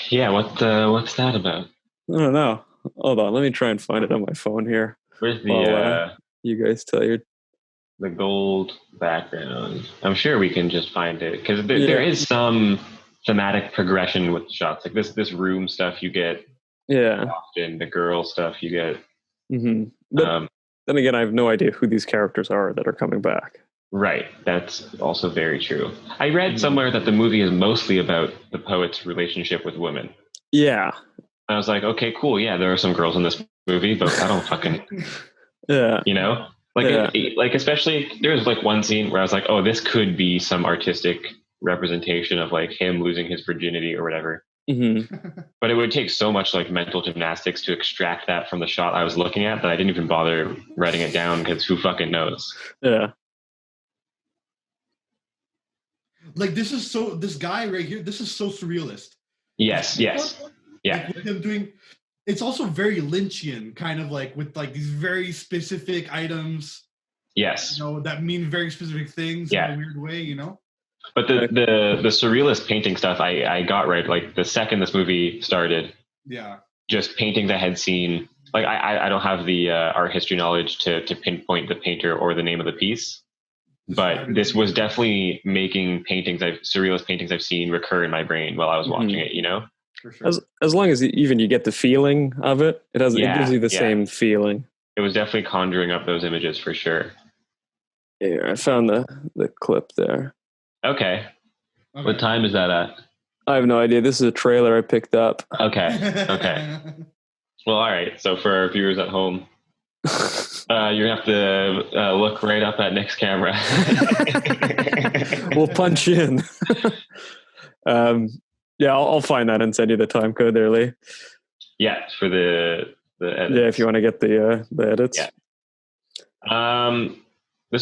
Yeah, what's that about? I don't know. Hold on, let me try and find it on my phone here. Where's the you guys tell you the gold background? I'm sure we can just find it because there is some thematic progression with the shots. Like this room stuff you get. Yeah. Often the girl stuff you get. Mm-hmm. But then again, I have no idea who these characters are that are coming back. Right. That's also very true. I read somewhere that the movie is mostly about the poet's relationship with women. Yeah. I was like, okay, cool. Yeah, there are some girls in this movie, but I don't fucking... Yeah. You know? Like especially, there was like one scene where I was like, oh, this could be some artistic representation of like him losing his virginity or whatever. Mm-hmm. But it would take so much like mental gymnastics to extract that from the shot I was looking at that I didn't even bother writing it down because who fucking knows? Yeah. Like this guy right here, this is so surrealist. Yes. Yeah. Like with him doing, it's also very Lynchian, kind of like with like these very specific items. Yes. You know, that mean very specific things in a weird way, you know? But the surrealist painting stuff I got right. Like the second this movie started, just painting the head scene. Like I don't have the art history knowledge to pinpoint the painter or the name of the piece, but this was definitely making surrealist paintings I've seen recur in my brain while I was watching it. You know, for sure. As long as even you get the feeling of it, it gives you the same feeling. It was definitely conjuring up those images for sure. Yeah, I found the clip there. Okay. What time is that at? I have no idea. This is a trailer I picked up. Okay. Well, all right. So for our viewers at home, You have to look right up at Nick's camera. We'll punch in. Yeah, I'll find that and send you the time code there, Lee. Yeah, for the edits. Yeah, if you want to get the edits. Yeah.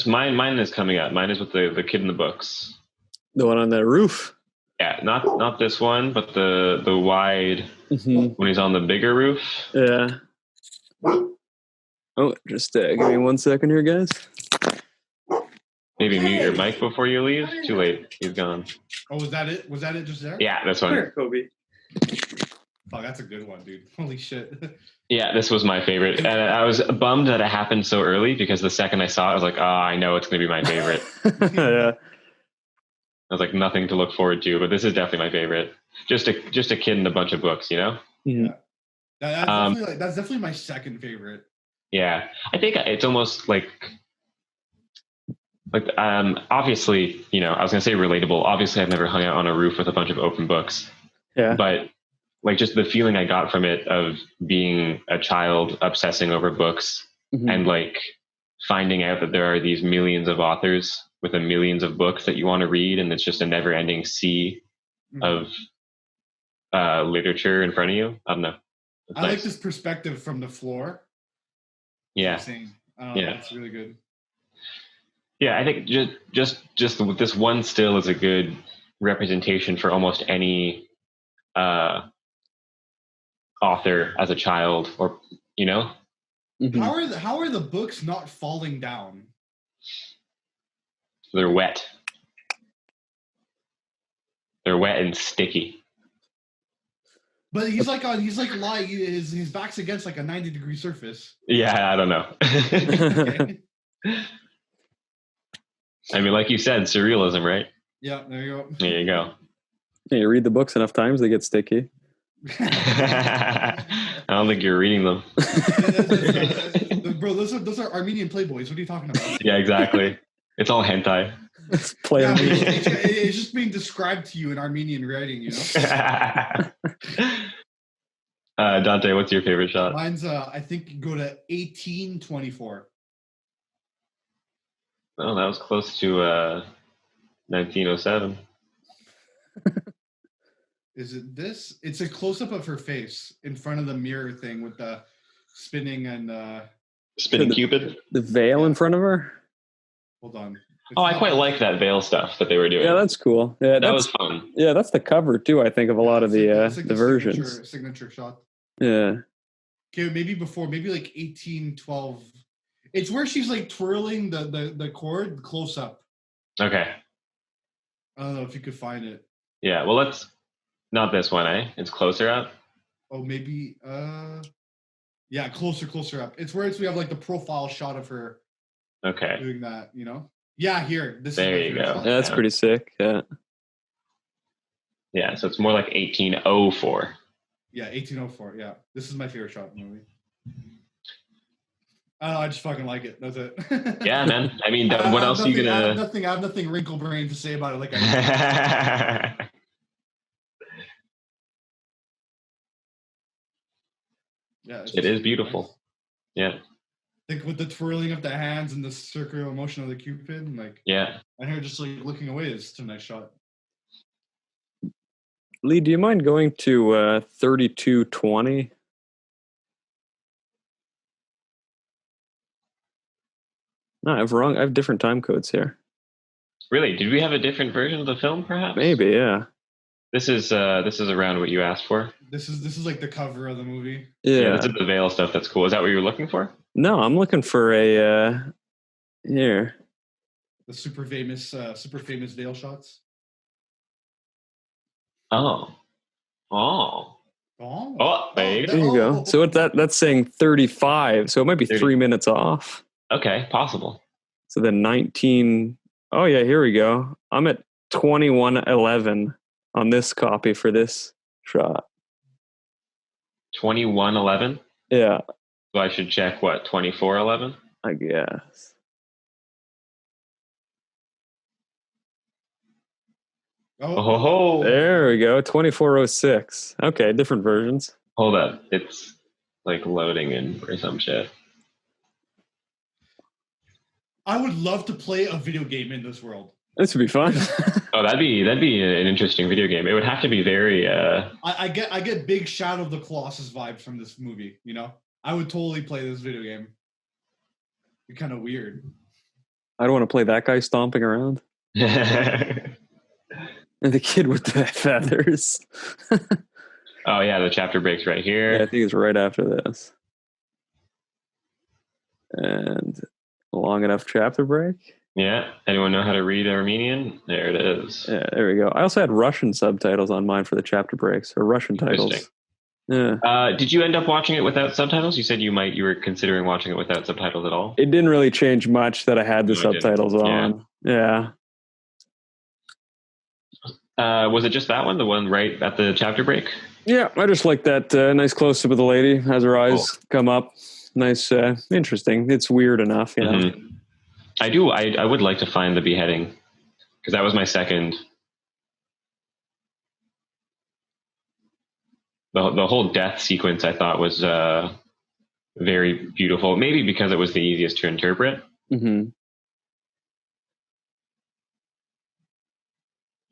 Mine is coming up. Mine is with the kid in the books. The one on the roof. Yeah, not this one, but the wide when he's on the bigger roof. Yeah. Oh, just give me 1 second here, guys. Maybe mute your mic before you leave. Too late. He's gone. Oh, was that it? Was that it just there? Yeah, this one. Here, Kobe. Oh, that's a good one, dude. Holy shit. Yeah, this was my favorite. And I was bummed that it happened so early because the second I saw it, I was like, I know it's going to be my favorite. Yeah. I was like, nothing to look forward to, but this is definitely my favorite. Just a kid and a bunch of books, you know? Yeah. That's definitely my second favorite. Yeah. I think it's almost like obviously, you know, I was going to say relatable. Obviously, I've never hung out on a roof with a bunch of open books. Yeah. But like just the feeling I got from it of being a child obsessing over books and like finding out that there are these millions of authors with millions of books that you want to read, and it's just a never-ending sea of literature in front of you. I don't know. I like this perspective from the floor. Yeah. Yeah, it's really good. Yeah, I think just with this one still is a good representation for almost any author as a child, or you know. How are the books not falling down? They're wet. They're wet and sticky. But he's lying. His back's against like a 90-degree surface. Yeah, I don't know. I mean, like you said, surrealism, right? Yeah, there you go. There you go. Yeah, you read the books enough times, they get sticky. I don't think you're reading them. Bro, those are Armenian playboys. What are you talking about? Yeah, exactly. It's all hentai. It's just being described to you in Armenian writing, you know? Dante, what's your favorite shot? Mine's, I think, go to 1824. Oh, that was close to 1907. Is it this? It's a close-up of her face in front of the mirror thing with the spinning and... Spinning Cupid? The veil in front of her? Hold on. I quite like that veil stuff that they were doing. Yeah, that's cool. Yeah, that was fun. Yeah, that's the cover too, I think, of a lot of the versions. Signature shot. Yeah. Okay, maybe like 1812. It's where she's like twirling the cord close up. Okay. I don't know if you could find it. Yeah, well, let's not this one, eh? It's closer up. Oh, maybe. Yeah, closer up. It's where we have like the profile shot of her. Okay. Doing that, you know. Yeah, here. There you go. Yeah, that's pretty sick. Yeah. Yeah, so it's more like 1804. Yeah, 1804. Yeah, this is my favorite shot in the movie. I just fucking like it. That's it. Yeah, man. I mean, what else are you gonna? I have nothing wrinkle brain to say about it. Like yeah, it is beautiful. Nice. Yeah. Like with the twirling of the hands and the circular motion of the Cupid, like yeah, and her just like looking away is a nice shot. Lee, do you mind going to 3220? No, I have different time codes here. Really? Did we have a different version of the film, perhaps? Maybe, yeah. This is around what you asked for. This is like the cover of the movie. Yeah, this is the veil stuff. That's cool. Is that what you were looking for? No, I'm looking for a here. The super famous veil shots. Oh, there you go. So that's saying 35. So it might be 30. 3 minutes off. Okay, possible. So then 19. Oh yeah, here we go. I'm at 21:11 on this copy for this shot. 21:11. Yeah. So I should check what 24:11. I guess. Oh, there we go. 24:06. Okay, different versions. Hold up, it's like loading in or some shit. I would love to play a video game in this world. This would be fun. Oh, that'd be an interesting video game. It would have to be very. I get big Shadow of the Colossus vibes from this movie. You know, I would totally play this video game. It's kind of weird. I don't want to play that guy stomping around. And the kid with the feathers. Oh yeah, the chapter breaks right here. Yeah, I think it's right after this. And a long enough chapter break. Yeah. Anyone know how to read Armenian? There it is. Yeah, there we go. I also had Russian subtitles on mine for the chapter breaks, or Russian titles. Yeah. Did you end up watching it without subtitles? You said you were considering watching it without subtitles at all. It didn't really change much that I had the subtitles on. Yeah. Was it just that one, the one right at the chapter break? Yeah, I just like that nice close-up of the lady as her eyes come up. Nice, interesting. It's weird enough, you know. Mm-hmm. I would like to find the beheading, because that was my second. The whole death sequence I thought was very beautiful. Maybe because it was the easiest to interpret. Mm-hmm.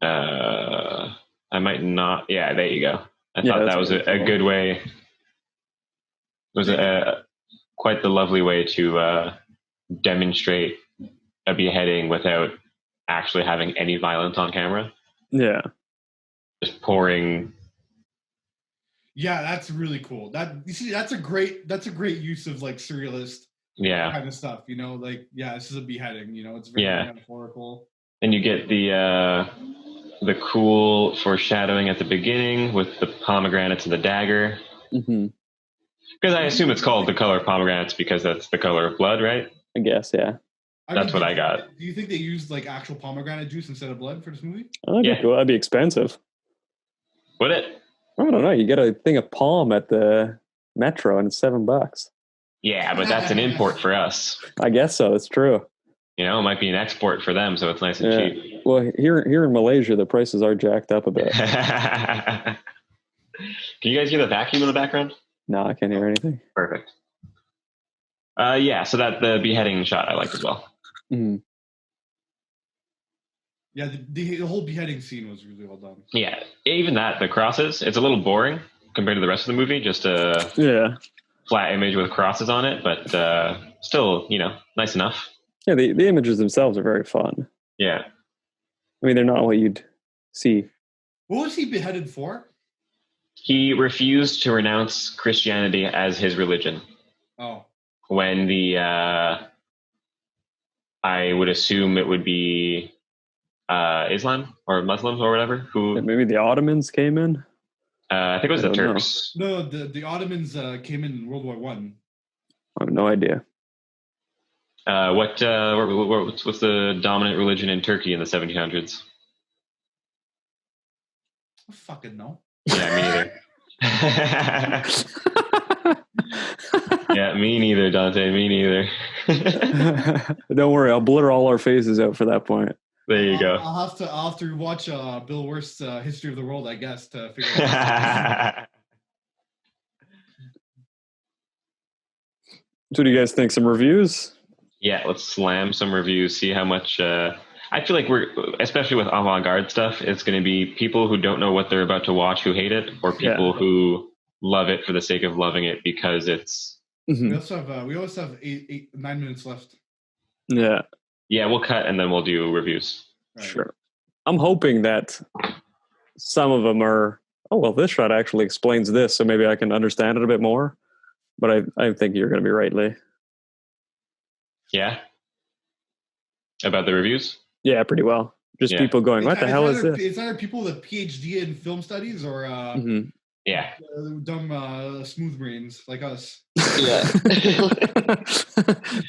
I might not. Yeah, there you go. I thought that was a good way. It was quite the lovely way to demonstrate a beheading without actually having any violence on camera. Yeah. Just pouring. Yeah, that's really cool. That's a great use of like surrealist kind of stuff, you know, like this is a beheading, you know, it's very metaphorical. And you get the cool foreshadowing at the beginning with the pomegranates and the dagger. Mm-hmm. Because I assume it's called the color of pomegranates because that's the color of blood, right? I guess, yeah. That's what I got. Do you think they used like actual pomegranate juice instead of blood for this movie? That'd be expensive. Would it? I don't know. You get a thing of palm at the Metro and it's $7. Yeah, but that's an import for us. I guess so. It's true. You know, it might be an export for them, so it's nice and cheap. Well, here in Malaysia, the prices are jacked up a bit. Can you guys hear the vacuum in the background? No, I can't hear anything. Perfect. So that the beheading shot I liked as well. Mm-hmm. Yeah, the whole beheading scene was really well done. Yeah, even the crosses, it's a little boring compared to the rest of the movie. Just a flat image with crosses on it, but still, you know, nice enough. Yeah, the images themselves are very fun. Yeah. I mean, they're not what you'd see. What was he beheaded for? He refused to renounce Christianity as his religion. Oh. When I would assume it would be Islam or Muslims or whatever. Maybe the Ottomans came in? I think it was the Turks. No, the Ottomans came in World War I. I have no idea. What's the dominant religion in Turkey in the 1700s? I fucking know. Yeah, me neither. Yeah, me neither, Dante. Me neither. Don't worry, I'll blur all our faces out for that point. There you go. I'll have to watch Bill Wurst's History of the World, I guess, to figure it out. So do you guys think? Some reviews? Yeah, let's slam some reviews, see how much... I feel like especially with avant-garde stuff, it's going to be people who don't know what they're about to watch who hate it, or people who love it for the sake of loving it because it's... Mm-hmm. We also have 9 minutes left. Yeah. Yeah, we'll cut and then we'll do reviews. Right. Sure. I'm hoping that some of them are, this shot actually explains this, so maybe I can understand it a bit more. But I think you're going to be right, Lee. Yeah? About the reviews? Yeah, pretty well. Just people going, what the hell is this? It's either people with a PhD in film studies or dumb smooth brains like us. Yeah.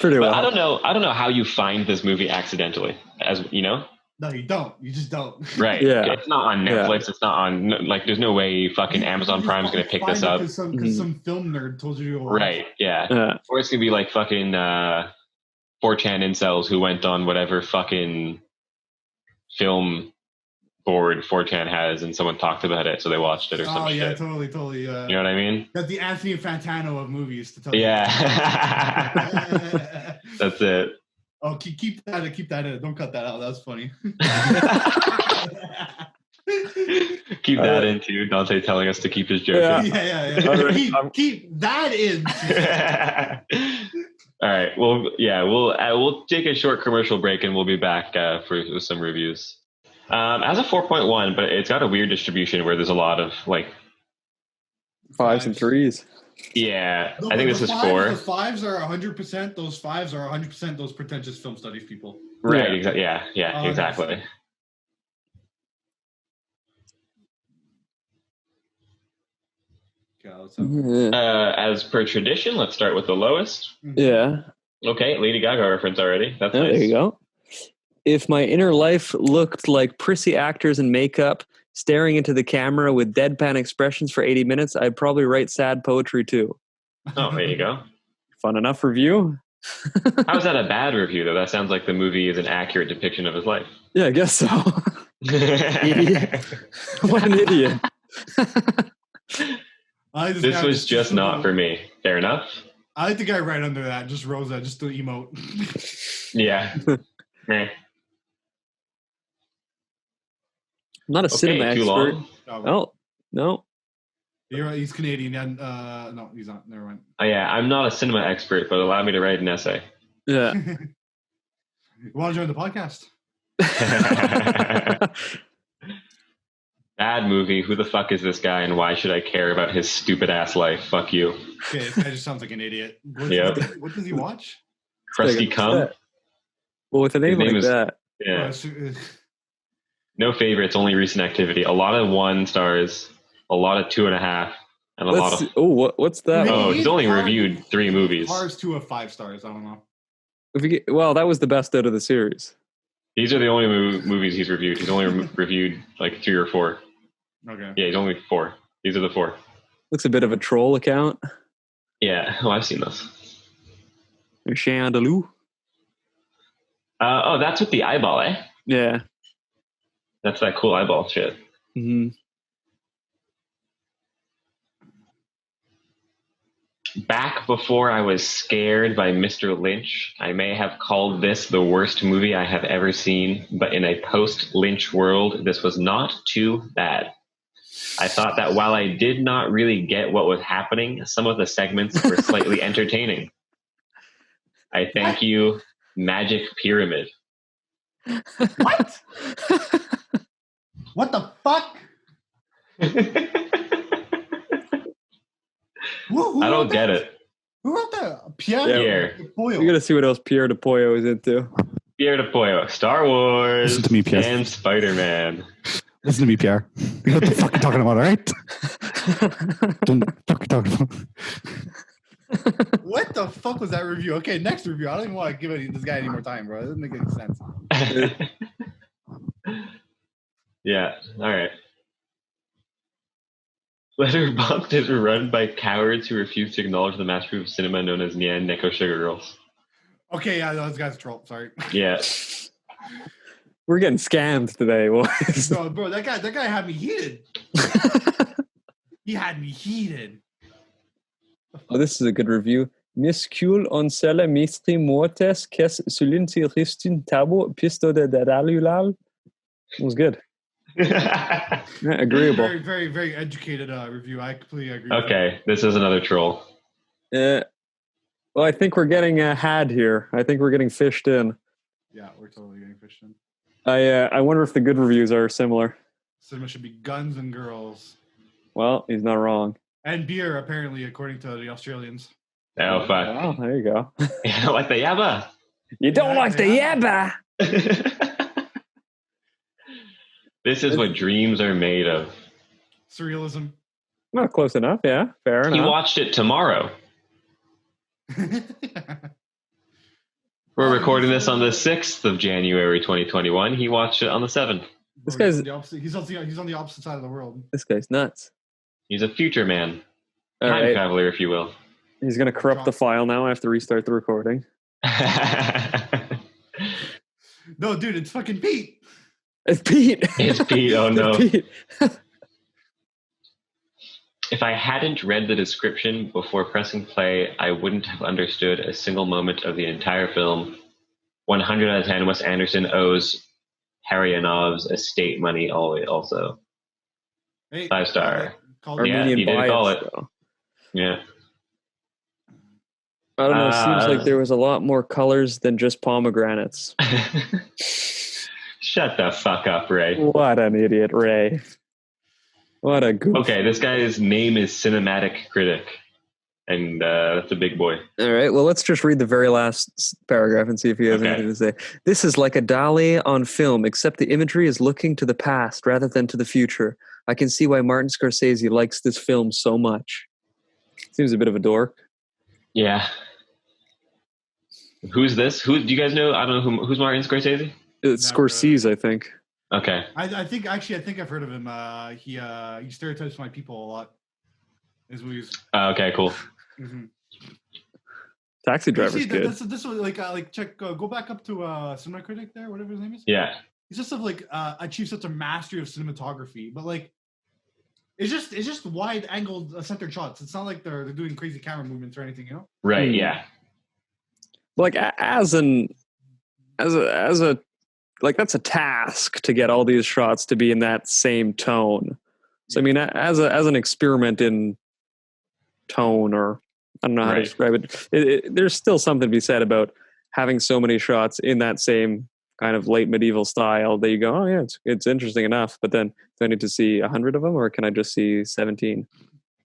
Pretty well. I don't know how you find this movie accidentally, as you know. No, you don't. You just don't. Right. Yeah. It's not on Netflix. Yeah. It's not on, like, there's no way fucking Amazon Prime is going to pick this up. Because some film nerd told you to go watch. Right. Yeah. Or it's going to be like fucking 4chan incels who went on whatever fucking film board 4chan has and someone talked about it, so they watched it or something. Oh, yeah, shit. totally. You know what I mean? That's the Anthony Fantano of movies to tell you. Yeah. That's it. Oh, keep that in. Don't cut that out. That was funny. Keep that in too. Dante telling us to keep his joke in. Yeah. Keep that in. All right. Well, yeah. We'll take a short commercial break and we'll be back for some reviews. As a 4.1, but it's got a weird distribution where there's a lot of like 5s and 3s. Yeah, no, I think this is 4. The 5s are 100%. Those 5s are 100% those pretentious film studies people. Right. Yeah. Exactly. As per tradition, let's start with the lowest. Yeah. Okay, Lady Gaga reference already. That's nice. There you go. If my inner life looked like prissy actors in makeup staring into the camera with deadpan expressions for 80 minutes, I'd probably write sad poetry too. Oh, there you go. Fun enough review. How is that a bad review, though? That sounds like the movie is an accurate depiction of his life. Yeah, I guess so. Idiot. What an idiot. This was just not for me. Fair enough. I like the guy right under that. Just Rosa, just the emote. Yeah. I'm not a cinema expert. Oh, no. You're right, he's Canadian. And, no, he's not. Never mind. Oh, yeah. I'm not a cinema expert, but allow me to write an essay. Yeah. You want to join the podcast? Bad movie. Who the fuck is this guy and why should I care about his stupid ass life? Fuck you. Okay, this guy just sounds like an idiot. What does he watch? Krusty Cum? Well, with a name like that. Yeah. No favorites, only recent activity. A lot of 1 stars, a lot of 2.5, and a lot of... Oh, what's that? Oh, he's only reviewed 3 movies. Cars 2 of 5 stars. I don't know. Well, that was the best out of the series. These are the only movies he's reviewed. He's only reviewed like 3 or 4. Okay. Yeah, he's only 4. These are the 4. Looks a bit of a troll account. Yeah. Oh, I've seen those. Chandaloo. Oh, that's with the eyeball, eh? Yeah. That's that cool eyeball shit. Mm-hmm. Back before I was scared by Mr. Lynch, I may have called this the worst movie I have ever seen, but in a post-Lynch world, this was not too bad. I thought that while I did not really get what was happening, some of the segments were slightly entertaining. I thank you, Magic Pyramid. What? What the fuck? I don't get it. Who wrote that? Pierre. We gotta see what else Pierre de Pollo is into. Pierre de Pollo, Star Wars, Listen to me, Pierre. and Spider-Man. Listen to me, Pierre. You know what the fuck you're talking about, all right? Don't fuck talking about. What the fuck was that review? Okay, next review. I don't even want to give this guy any more time, bro. It doesn't make any sense. Yeah, all right. Letterboxd is run by cowards who refuse to acknowledge the masterpiece of cinema known as Nyan Neko Sugar Girls. Okay, yeah, those guys troll. Sorry. Yeah. We're getting scammed today, boys. No, bro, that guy had me heated. He had me heated. Oh, this is a good review. Miscule on cella mistri mortes kes sulinti ristin tabo pisto de dadalulal. It was good. Yeah, agreeable. Very, very, very educated review. I completely agree. Okay, this is another troll. Well, I think we're getting had here. I think we're getting fished in. Yeah, we're totally getting fished in. I wonder if the good reviews are similar. Cinema should be guns and girls. Well, he's not wrong. And beer, apparently, according to the Australians. Oh, fuck. Oh, there you go. You don't like the yabba? You don't like the yabba? This is what dreams are made of. Surrealism. Not close enough, yeah. Fair enough. He watched it tomorrow. We're recording this on the 6th of January, 2021. He watched it on the 7th. This guy's he's on the opposite side of the world. This guy's nuts. He's a future man. All Time right. traveler, if you will. He's going to corrupt the file now. I have to restart the recording. No, dude, it's fucking Pete. It's Pete. It's Pete. Oh, no. It's Pete. If I hadn't read the description before pressing play, I wouldn't have understood a single moment of the entire film. 100 out of 10. Wes Anderson owes Harryanov's estate money also. Hey, 5-star. Armenian you did call bias, it. though. Yeah. I don't know. Seems like there was a lot more colors than just pomegranates. Shut the fuck up, Ray. What an idiot, Ray. What a goof. Okay, this guy's name is Cinematic Critic, and that's a big boy. All right, well, let's just read the very last paragraph and see if he has anything to say. This is like a Dali on film, except the imagery is looking to the past rather than to the future. I can see why Martin Scorsese likes this film so much. Seems a bit of a dork. Yeah. Who's this? Who do you guys know? I don't know who's Martin Scorsese? It's Scorsese, I think. Okay. I think I've heard of him. He stereotypes my people a lot. His movies. Okay, cool. Mm-hmm. Taxi Driver's good. This was like check. Go back up to Cinema Critic there, whatever his name is. Yeah. He's just achieved such a mastery of cinematography, but like, it's just wide angled centered shots. It's not like they're doing crazy camera movements or anything, you know? Right. Yeah. Like as a like that's a task to get all these shots to be in that same tone. So I mean, as an experiment in tone, or I don't know how to describe it, there's still something to be said about having so many shots in that same kind of late medieval style that you go, oh yeah, it's interesting enough. But then, do I need to see 100 of them, or can I just see 17?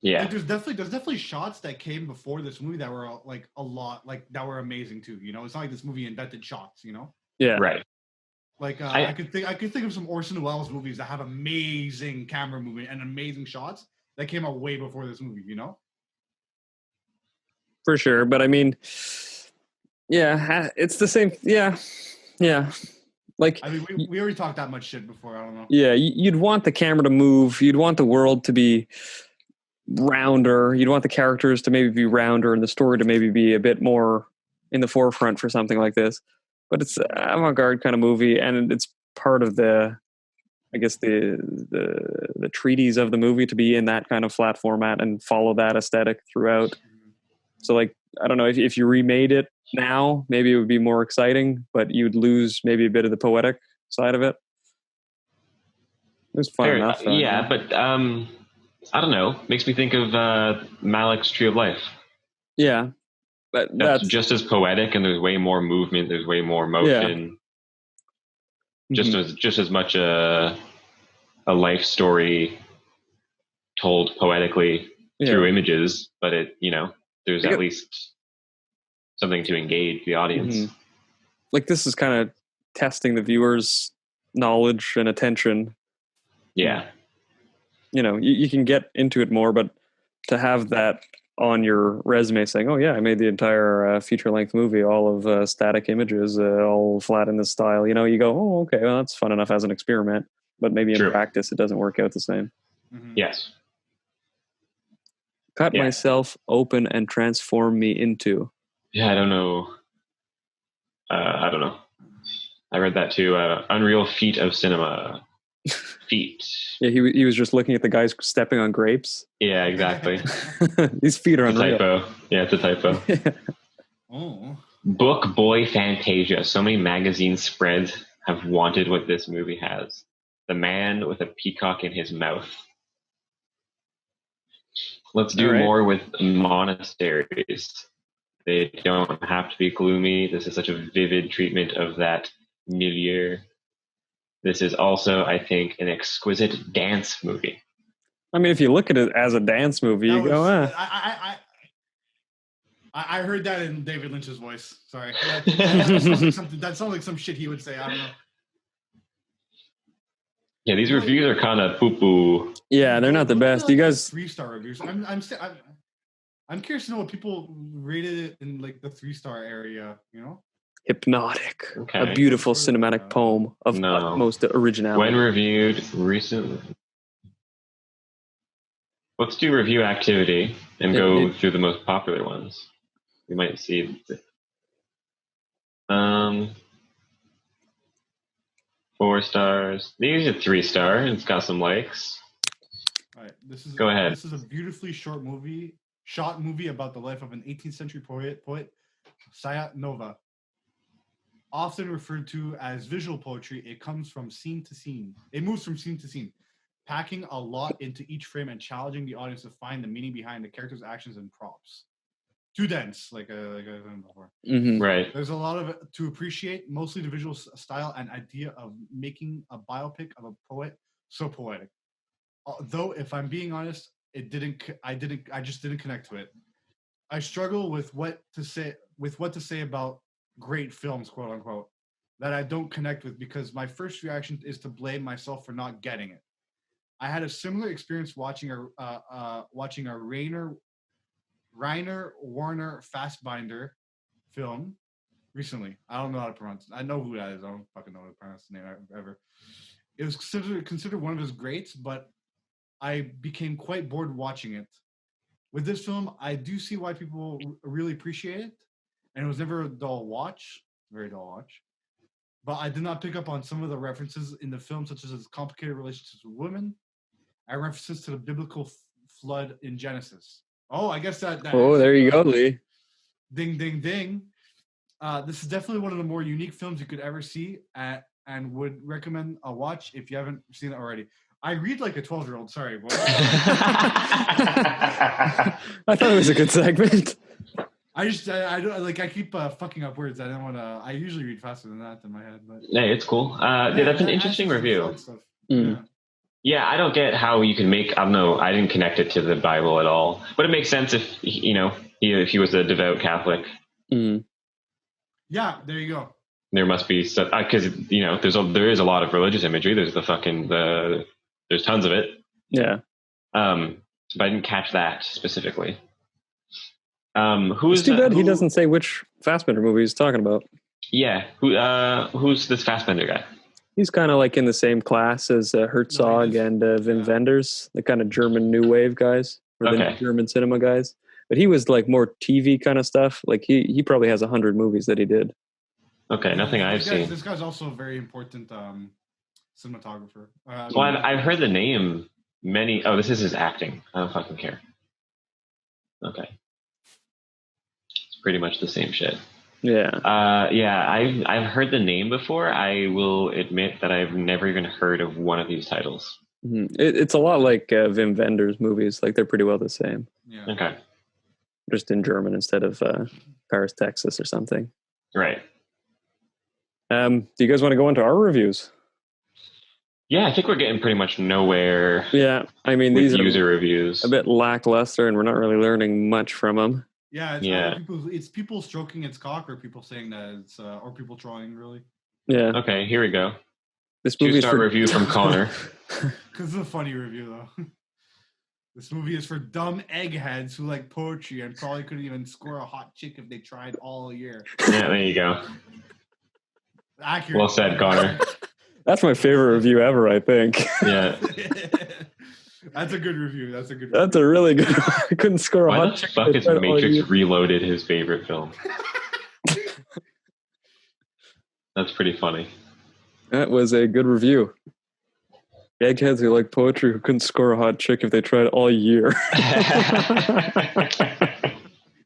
Yeah, like, there's definitely shots that came before this movie that were like a lot like that were amazing too. You know, it's not like this movie invented shots. You know, yeah, right. Like I could think of some Orson Welles movies that have amazing camera movement and amazing shots that came out way before this movie. You know, for sure. But I mean, yeah, it's the same. Yeah. Like, I mean, we already talked that much shit before. I don't know. Yeah, you'd want the camera to move. You'd want the world to be rounder. You'd want the characters to maybe be rounder and the story to maybe be a bit more in the forefront for something like this. But it's an avant-garde kind of movie, and it's part of the treaties of the movie to be in that kind of flat format and follow that aesthetic throughout. So, like, I don't know, if you remade it now, maybe it would be more exciting, but you'd lose maybe a bit of the poetic side of it. It was fun enough. Yeah, but I don't know. Makes me think of Malik's Tree of Life. Yeah, but that's just as poetic, and there's way more movement. There's way more motion. Yeah. Just as much a life story told poetically through images, but there's at least something to engage the audience. Mm-hmm. Like, this is kind of testing the viewer's knowledge and attention. Yeah. You can get into it more, but to have that on your resume saying, oh yeah, I made the entire feature-length movie, all of static images, all flat in this style, you go, oh, okay, well, that's fun enough as an experiment, but maybe in practice it doesn't work out the same. Mm-hmm. Yes. Cut myself open and transform me into. Yeah, I don't know. I read that too. Unreal feat of cinema. Feet. Yeah, he was just looking at the guys stepping on grapes. Yeah, exactly. These feet are unreal. Typo. Yeah, it's a typo. Oh. Book Boy Fantasia. So many magazine spreads have wanted what this movie has. The man with a peacock in his mouth. Let's do more with monasteries. They don't have to be gloomy. This is such a vivid treatment of that milieu. This is also, I think, an exquisite dance movie. I mean, if you look at it as a dance movie, go, I heard that in David Lynch's voice. Sorry. That sounds like some shit he would say. I don't know. Yeah, these reviews are kind of poo-poo. Yeah, they're not the best. You guys 3-star reviews. I'm curious to know what people rated it in like the 3-star area, Hypnotic. Okay. A beautiful cinematic poem of utmost originality. When reviewed recently. Let's do review activity and go through the most popular ones. We might see. 4 stars. These are 3-star. It's got some likes. All right, go ahead. This is a beautifully short movie about the life of an 18th century poet Sayat Nova. often referred to as visual poetry. It comes from scene to scene. It moves from scene to scene, packing a lot into each frame and challenging the audience to find the meaning behind the characters' actions and props. Too dense, like I said before. Mm-hmm. Right. There's a lot of it to appreciate, mostly the visual style and idea of making a biopic of a poet so poetic. Though, if I'm being honest, I just didn't connect to it. I struggle with what to say about great films, quote unquote, that I don't connect with because my first reaction is to blame myself for not getting it. I had a similar experience watching a Reiner Warner Fassbinder film recently. I don't know how to pronounce it. I know who that is. I don't fucking know how to pronounce the name ever. It was considered one of his greats, but I became quite bored watching it. With this film, I do see why people really appreciate it, and it was never a dull watch, very dull watch. But I did not pick up on some of the references in the film, such as his complicated relationships with women, and references to the biblical flood in Genesis. Oh, I guess that Oh, there you go, Lee. Ding, ding, ding. This is definitely one of the more unique films you could ever see, and would recommend a watch if you haven't seen it already. I read like a 12-year-old. Sorry. I thought it was a good segment. I don't like. I keep fucking up words. I don't want to. I usually read faster than that in my head. But Hey, it's cool. Yeah, that's an interesting review. Mm. Yeah, I don't get how you can make. I don't know. I didn't connect it to the Bible at all, but it makes sense if if he was a devout Catholic. Mm. Yeah, there you go. There must be because there is a lot of religious imagery. There's there's tons of it. Yeah. But I didn't catch that specifically. It's too bad he doesn't say which Fassbinder movie he's talking about. Yeah. Who's this Fassbinder guy? He's kind of like in the same class as Herzog and Wim Wenders, the kind of German new wave guys, or the German cinema guys. But he was like more TV kind of stuff. Like he probably has 100 movies that he did. Okay, nothing I've seen. This guy's also a very important cinematographer. Well, I've heard the name many. Oh, this is his acting. I don't fucking care. Okay, it's pretty much the same shit. Yeah. Yeah. I've heard the name before. I will admit that I've never even heard of one of these titles. Mm-hmm. It's a lot like Wim Wenders movies. Like they're pretty well the same. Yeah. Okay. Just in German instead of Paris, Texas, or something. Right. Do you guys want to go into our reviews? Yeah, I think we're getting pretty much nowhere. Yeah, I mean these are user reviews a bit lackluster, and we're not really learning much from them. Yeah, it's people stroking its cock, or people saying that it's, or people trolling, really. Yeah. Okay, here we go. This movie's 2-star review from Connor. Because it's a funny review, though. This movie is for dumb eggheads who like poetry and probably couldn't even score a hot chick if they tried all year. Yeah, there you go. Accurate. Well said, Connor. That's my favorite review ever, I think. Yeah. That's a good review. That's a really good one. I couldn't score a hot chick. Why the fuck is Matrix Reloaded his favorite film? That's pretty funny. That was a good review. Eggheads who like poetry who couldn't score a hot chick if they tried all year.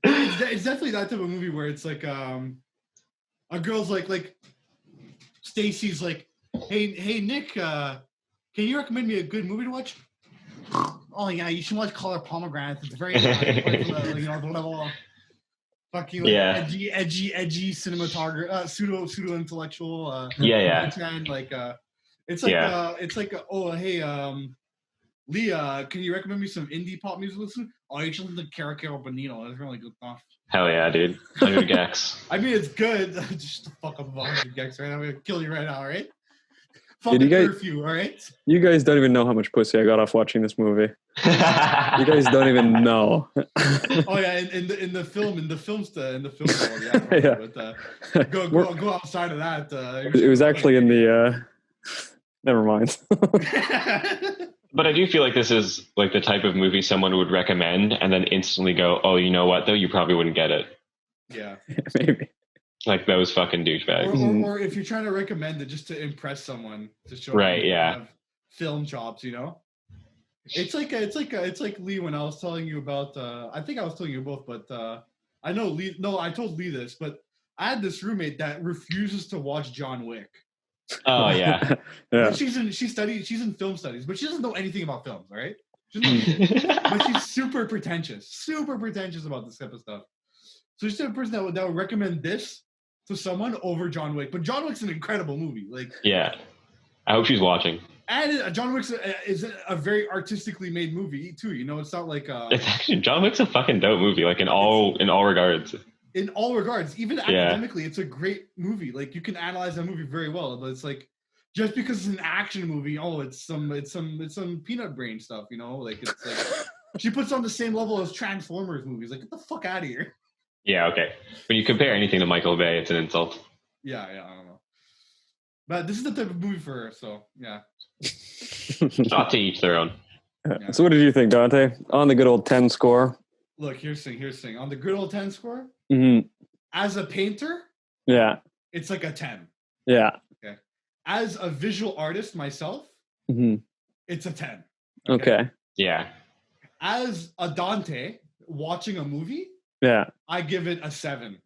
It's definitely that type of movie where it's like a girl's like Stacy's like, hey Nick, can you recommend me a good movie to watch? Oh yeah, you should watch Color Pomegranates. It's very the level of fucking edgy cinematography, pseudo intellectual. It's like oh hey Leah, can you recommend me some indie pop music to listen? Oh, you should listen to Cara Bonino. That's really good stuff. Hell yeah, dude. 100 gex. I mean, it's good. Just fuck up 100 gex right now. I'm gonna kill you right now, all right? Fuck the curfew, all right? You guys don't even know how much pussy I got off watching this movie. You guys don't even know. Oh yeah, in the film world, but go outside of that. It was actually in the. Never mind. But I do feel like this is like the type of movie someone would recommend and then instantly go, oh, you know what, though? You probably wouldn't get it. Yeah. Maybe. Like those fucking douchebags. Or if you're trying to recommend it just to impress someone, to show right, you have film chops, It's like Lee when I was telling you about, I think I was telling you both, but I know Lee, no, I told Lee this, but I had this roommate that refuses to watch John Wick. Oh yeah. But she's in film studies, but she doesn't know anything about films, all right? She doesn't know shit. But she's super pretentious about this type of stuff. So she's the person that would recommend this to someone over John Wick. But John Wick's an incredible movie. Like, yeah. I hope she's watching. And John Wick is a very artistically made movie too. You know, it's not like it's actually John Wick's a fucking dope movie. Like in all regards. In all regards, even academically, it's a great movie. Like you can analyze that movie very well. But it's like just because it's an action movie, it's some peanut brain stuff. You know, like it's like she puts on the same level as Transformers movies. Like get the fuck out of here. Yeah. Okay. When you compare anything to Michael Bay, it's an insult. Yeah. I don't know. But this is the type of movie for her, so yeah. Not to each their own. Yeah. So what did you think, Dante? On the good old 10 score? Look, here's the thing. On the good old 10 score, as a painter, it's like a 10. Yeah. Okay. As a visual artist myself, it's a 10. Okay. Yeah. As a Dante watching a movie, I give it a 7.5.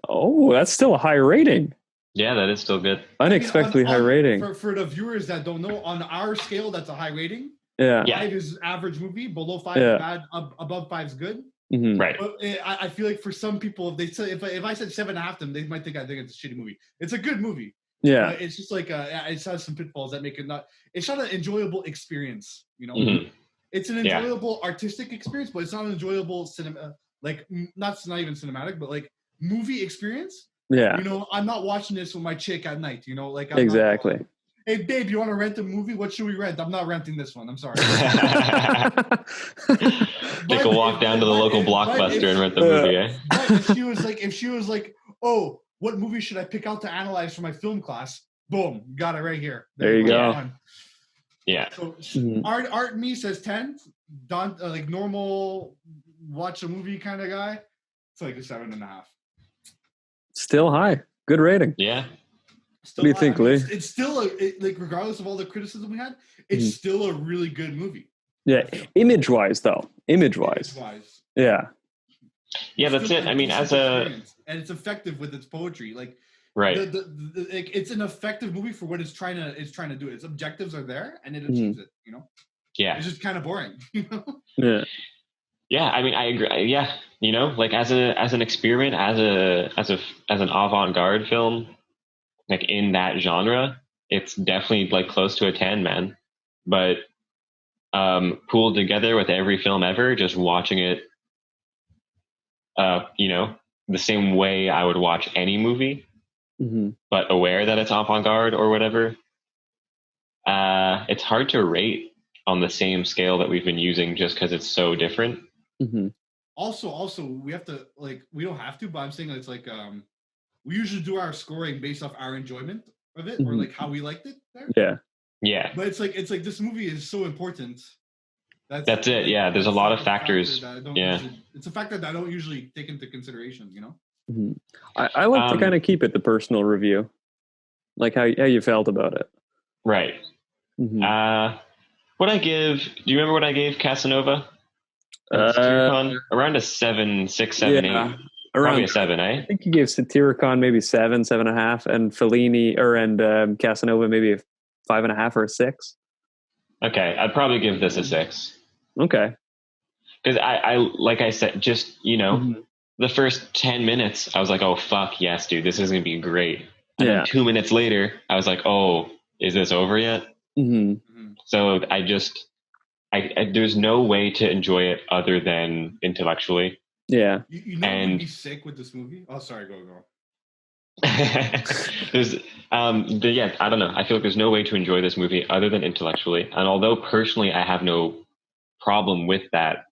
Oh, that's still a high rating. Yeah, that is still good. Unexpectedly high rating. For the viewers that don't know, on our scale, that's a high rating. Yeah. 5 is average movie. Below 5 is bad. Above 5 is good. Right. But I feel like for some people, if they say if I said 7.5 to them, they might think I think it's a shitty movie. It's a good movie. Yeah. It's just like it has some pitfalls that make it not. It's not an enjoyable experience. You know, it's an enjoyable artistic experience, but it's not an enjoyable cinema. Like not even cinematic, but like movie experience. Yeah. You know, I'm not watching this with my chick at night. You know, like exactly. Hey, babe, you want to rent a movie? What should we rent? I'm not renting this one. I'm sorry. Take a walk down to the local Blockbuster and rent the movie. But if she was like, oh, what movie should I pick out to analyze for my film class? Boom, got it right here. There you go. Yeah. So Art me says 10. Like normal, watch a movie kind of guy. It's like a 7.5. Still high. Good rating. Yeah. What do you think, Lee? It's still like regardless of all the criticism we had, it's still a really good movie. Yeah, image-wise though. Image-wise. Yeah. Yeah, that's it. I mean, and it's effective with its poetry. Like, right. It's an effective movie for what it's trying to do. Its objectives are there, and it achieves it. You know. Yeah. It's just kind of boring. You know. Yeah. Yeah, I mean, I agree. Yeah, you know, like as an experiment, as an avant-garde film, like in that genre, it's definitely like close to a 10, man. But pooled together with every film ever, just watching it, you know, the same way I would watch any movie, but aware that it's avant-garde or whatever. It's hard to rate on the same scale that we've been using just because it's so different. Also, we have to we don't have to, but I'm saying it's like we usually do our scoring based off our enjoyment of it or like how we liked it there. Yeah. But it's like this movie is so important. That's it. Yeah, there's a lot of factors. It's a factor that I don't usually take into consideration. You know. I like to kind of keep it the personal review, like how you felt about it. Right. What I give? Do you remember what I gave Casanova? Around a 7, 6, 7, 8. Probably a 7, eh? I think you gave Satyricon maybe 7, 7.5, and Fellini and Casanova maybe a 5.5 or a 6. Okay, I'd probably give this a 6. Okay. Because I like I said, just you know, the first 10 minutes, I was like, oh fuck yes, dude, this is gonna be great. And then 2 minutes later, I was like, oh, is this over yet? So there's no way to enjoy it other than intellectually. Yeah. You know who'd be sick with this movie? Oh, sorry, go. There's I don't know. I feel like there's no way to enjoy this movie other than intellectually. And although personally I have no problem with that,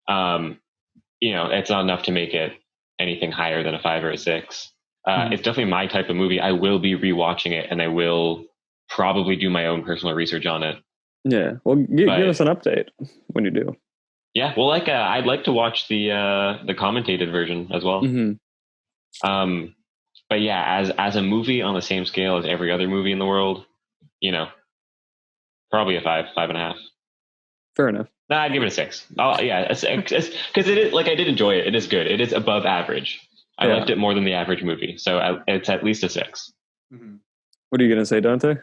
you know, it's not enough to make it anything higher than a 5 or a 6. It's definitely my type of movie. I will be rewatching it and I will probably do my own personal research on it. Yeah. Well, give us an update when you do. Yeah. Well, I'd like to watch the commentated version as well. But yeah, as a movie on the same scale as every other movie in the world, you know, probably a 5, 5.5. Fair enough. Nah, I'd give it a 6. Oh yeah, because it is, like I did enjoy it. It is good. It is above average. I liked it more than the average movie, so it's at least a 6. Mm-hmm. What are you gonna say, Dante?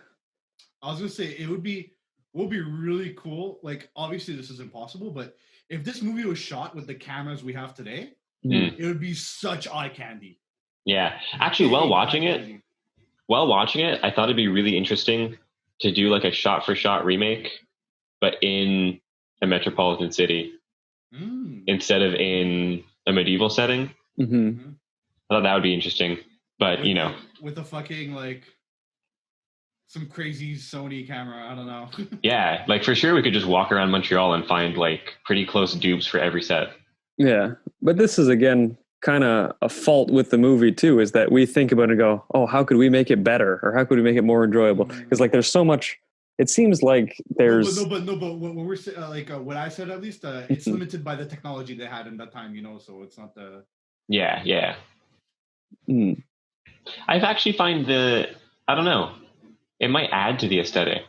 I was gonna say it would be really cool. Like, obviously this is impossible, but if this movie was shot with the cameras we have today, it would be such eye candy. Yeah, actually, while watching it, I thought it'd be really interesting to do like a shot-for-shot remake, but in a metropolitan city instead of in a medieval setting. Mm-hmm. I thought that would be interesting, but with a fucking like some crazy Sony camera, I don't know. Yeah, like for sure we could just walk around Montreal and find like pretty close dupes for every set. Yeah, but this is again kind of a fault with the movie too, is that we think about it and go, oh, how could we make it better, or how could we make it more enjoyable? Because like there's so much. It seems like there's but when we're like what I said, at least it's limited by the technology they had in that time, so it's not the yeah. I've actually find I don't know, it might add to the aesthetic.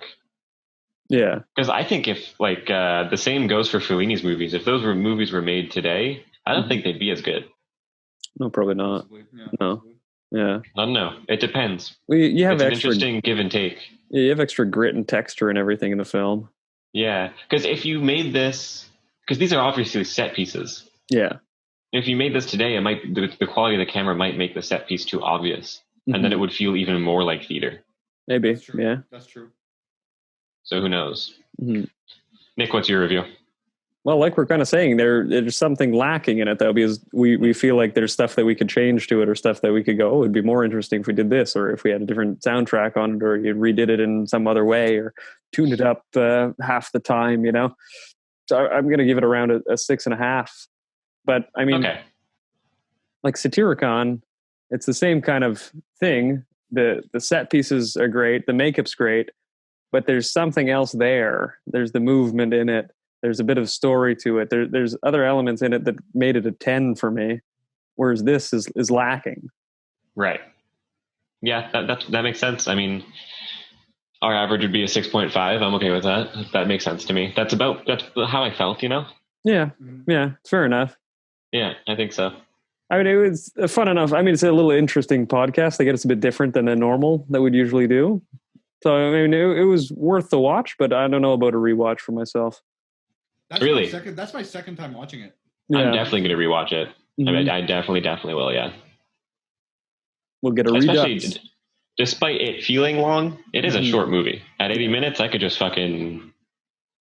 Yeah, because I think if like the same goes for Fellini's movies, if those movies were made today, I don't think they'd be as good. No, probably not. Yeah, no. Yeah. I don't know. It depends. Well, you have it's extra, an interesting give and take. Yeah, you have extra grit and texture and everything in the film. Yeah, because if you made this, because these are obviously set pieces. Yeah. If you made this today, it might the quality of the camera might make the set piece too obvious, and then it would feel even more like theater. Maybe. That's true. Yeah. That's true. So who knows? Nick, what's your review? Well, like we're kind of saying, there's something lacking in it, though, because we feel like there's stuff that we could change to it, or stuff that we could go, oh, it'd be more interesting if we did this, or if we had a different soundtrack on it, or you redid it in some other way, or tuned it up half the time, So I'm going to give it around a 6.5. But I mean, like Satyricon, it's the same kind of thing. The set pieces are great, the makeup's great, but there's something else there. There's the movement in it. There's a bit of story to it. There's other elements in it that made it a 10 for me, whereas this is lacking. Right. Yeah, that makes sense. I mean, our average would be a 6.5. I'm okay with that. That makes sense to me. That's how I felt, Yeah, fair enough. Yeah, I think so. I mean, it was fun enough. I mean, it's a little interesting podcast. I guess it's a bit different than the normal that we'd usually do. So, I mean, it was worth the watch, but I don't know about a rewatch for myself. Really? That's my second time watching it. Yeah. I'm definitely going to rewatch it. I mean, I definitely will, yeah. We'll get a redux. Despite it feeling long, it is a short movie. At 80 minutes, I could just fucking,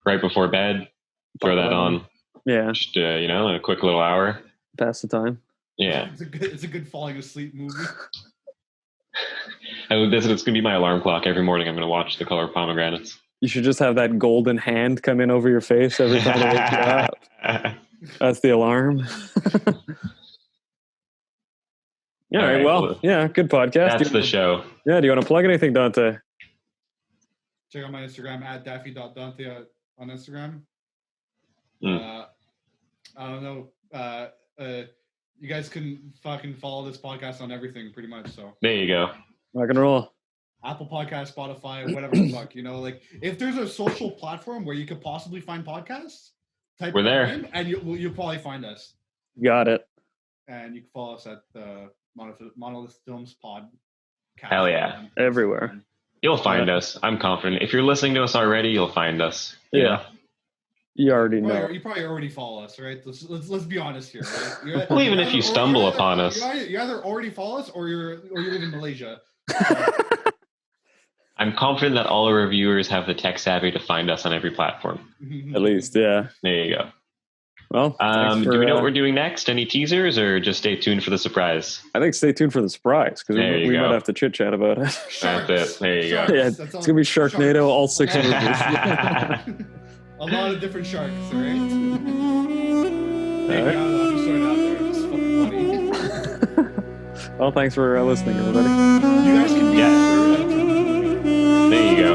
right before bed, throw that on. Yeah. Just, a quick little hour. Pass the time. Yeah. It's a good falling asleep movie. It's going to be my alarm clock every morning. I'm going to watch The Color of Pomegranates. You should just have that golden hand come in over your face every time they wake you up. That's the alarm. All right. Well, yeah, good podcast. That's the show. Yeah. Do you want to plug anything, Dante? Check out my Instagram at daffy.dante on Instagram. I don't know. You guys can fucking follow this podcast on everything pretty much. So there you go. Rock and roll. Apple Podcast, Spotify, whatever the fuck, like if there's a social platform where you could possibly find podcasts, we're there, and you'll probably find us. Got it. And you can follow us at the Monolith Films Pod. Hell yeah, everywhere. You'll find us. I'm confident. If you're listening to us already, you'll find us. Yeah. You already know. You probably already follow us, right? Let's be honest here. Right? Well, even if you stumble upon us, you either already follow us or you live in Malaysia. I'm confident that all our reviewers have the tech savvy to find us on every platform. At least, yeah. There you go. Well, do we know what we're doing next? Any teasers, or just stay tuned for the surprise? I think stay tuned for the surprise, because we might have to chit chat about it. That's it. There you go. Yeah, it's gonna be Sharknado, all 6 movies. A lot of different sharks, all right? All right. I'm just throwing it out there. It's fucking funny. Well, thanks for listening, everybody. You guys can There you go.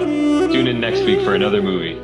Tune in next week for another movie.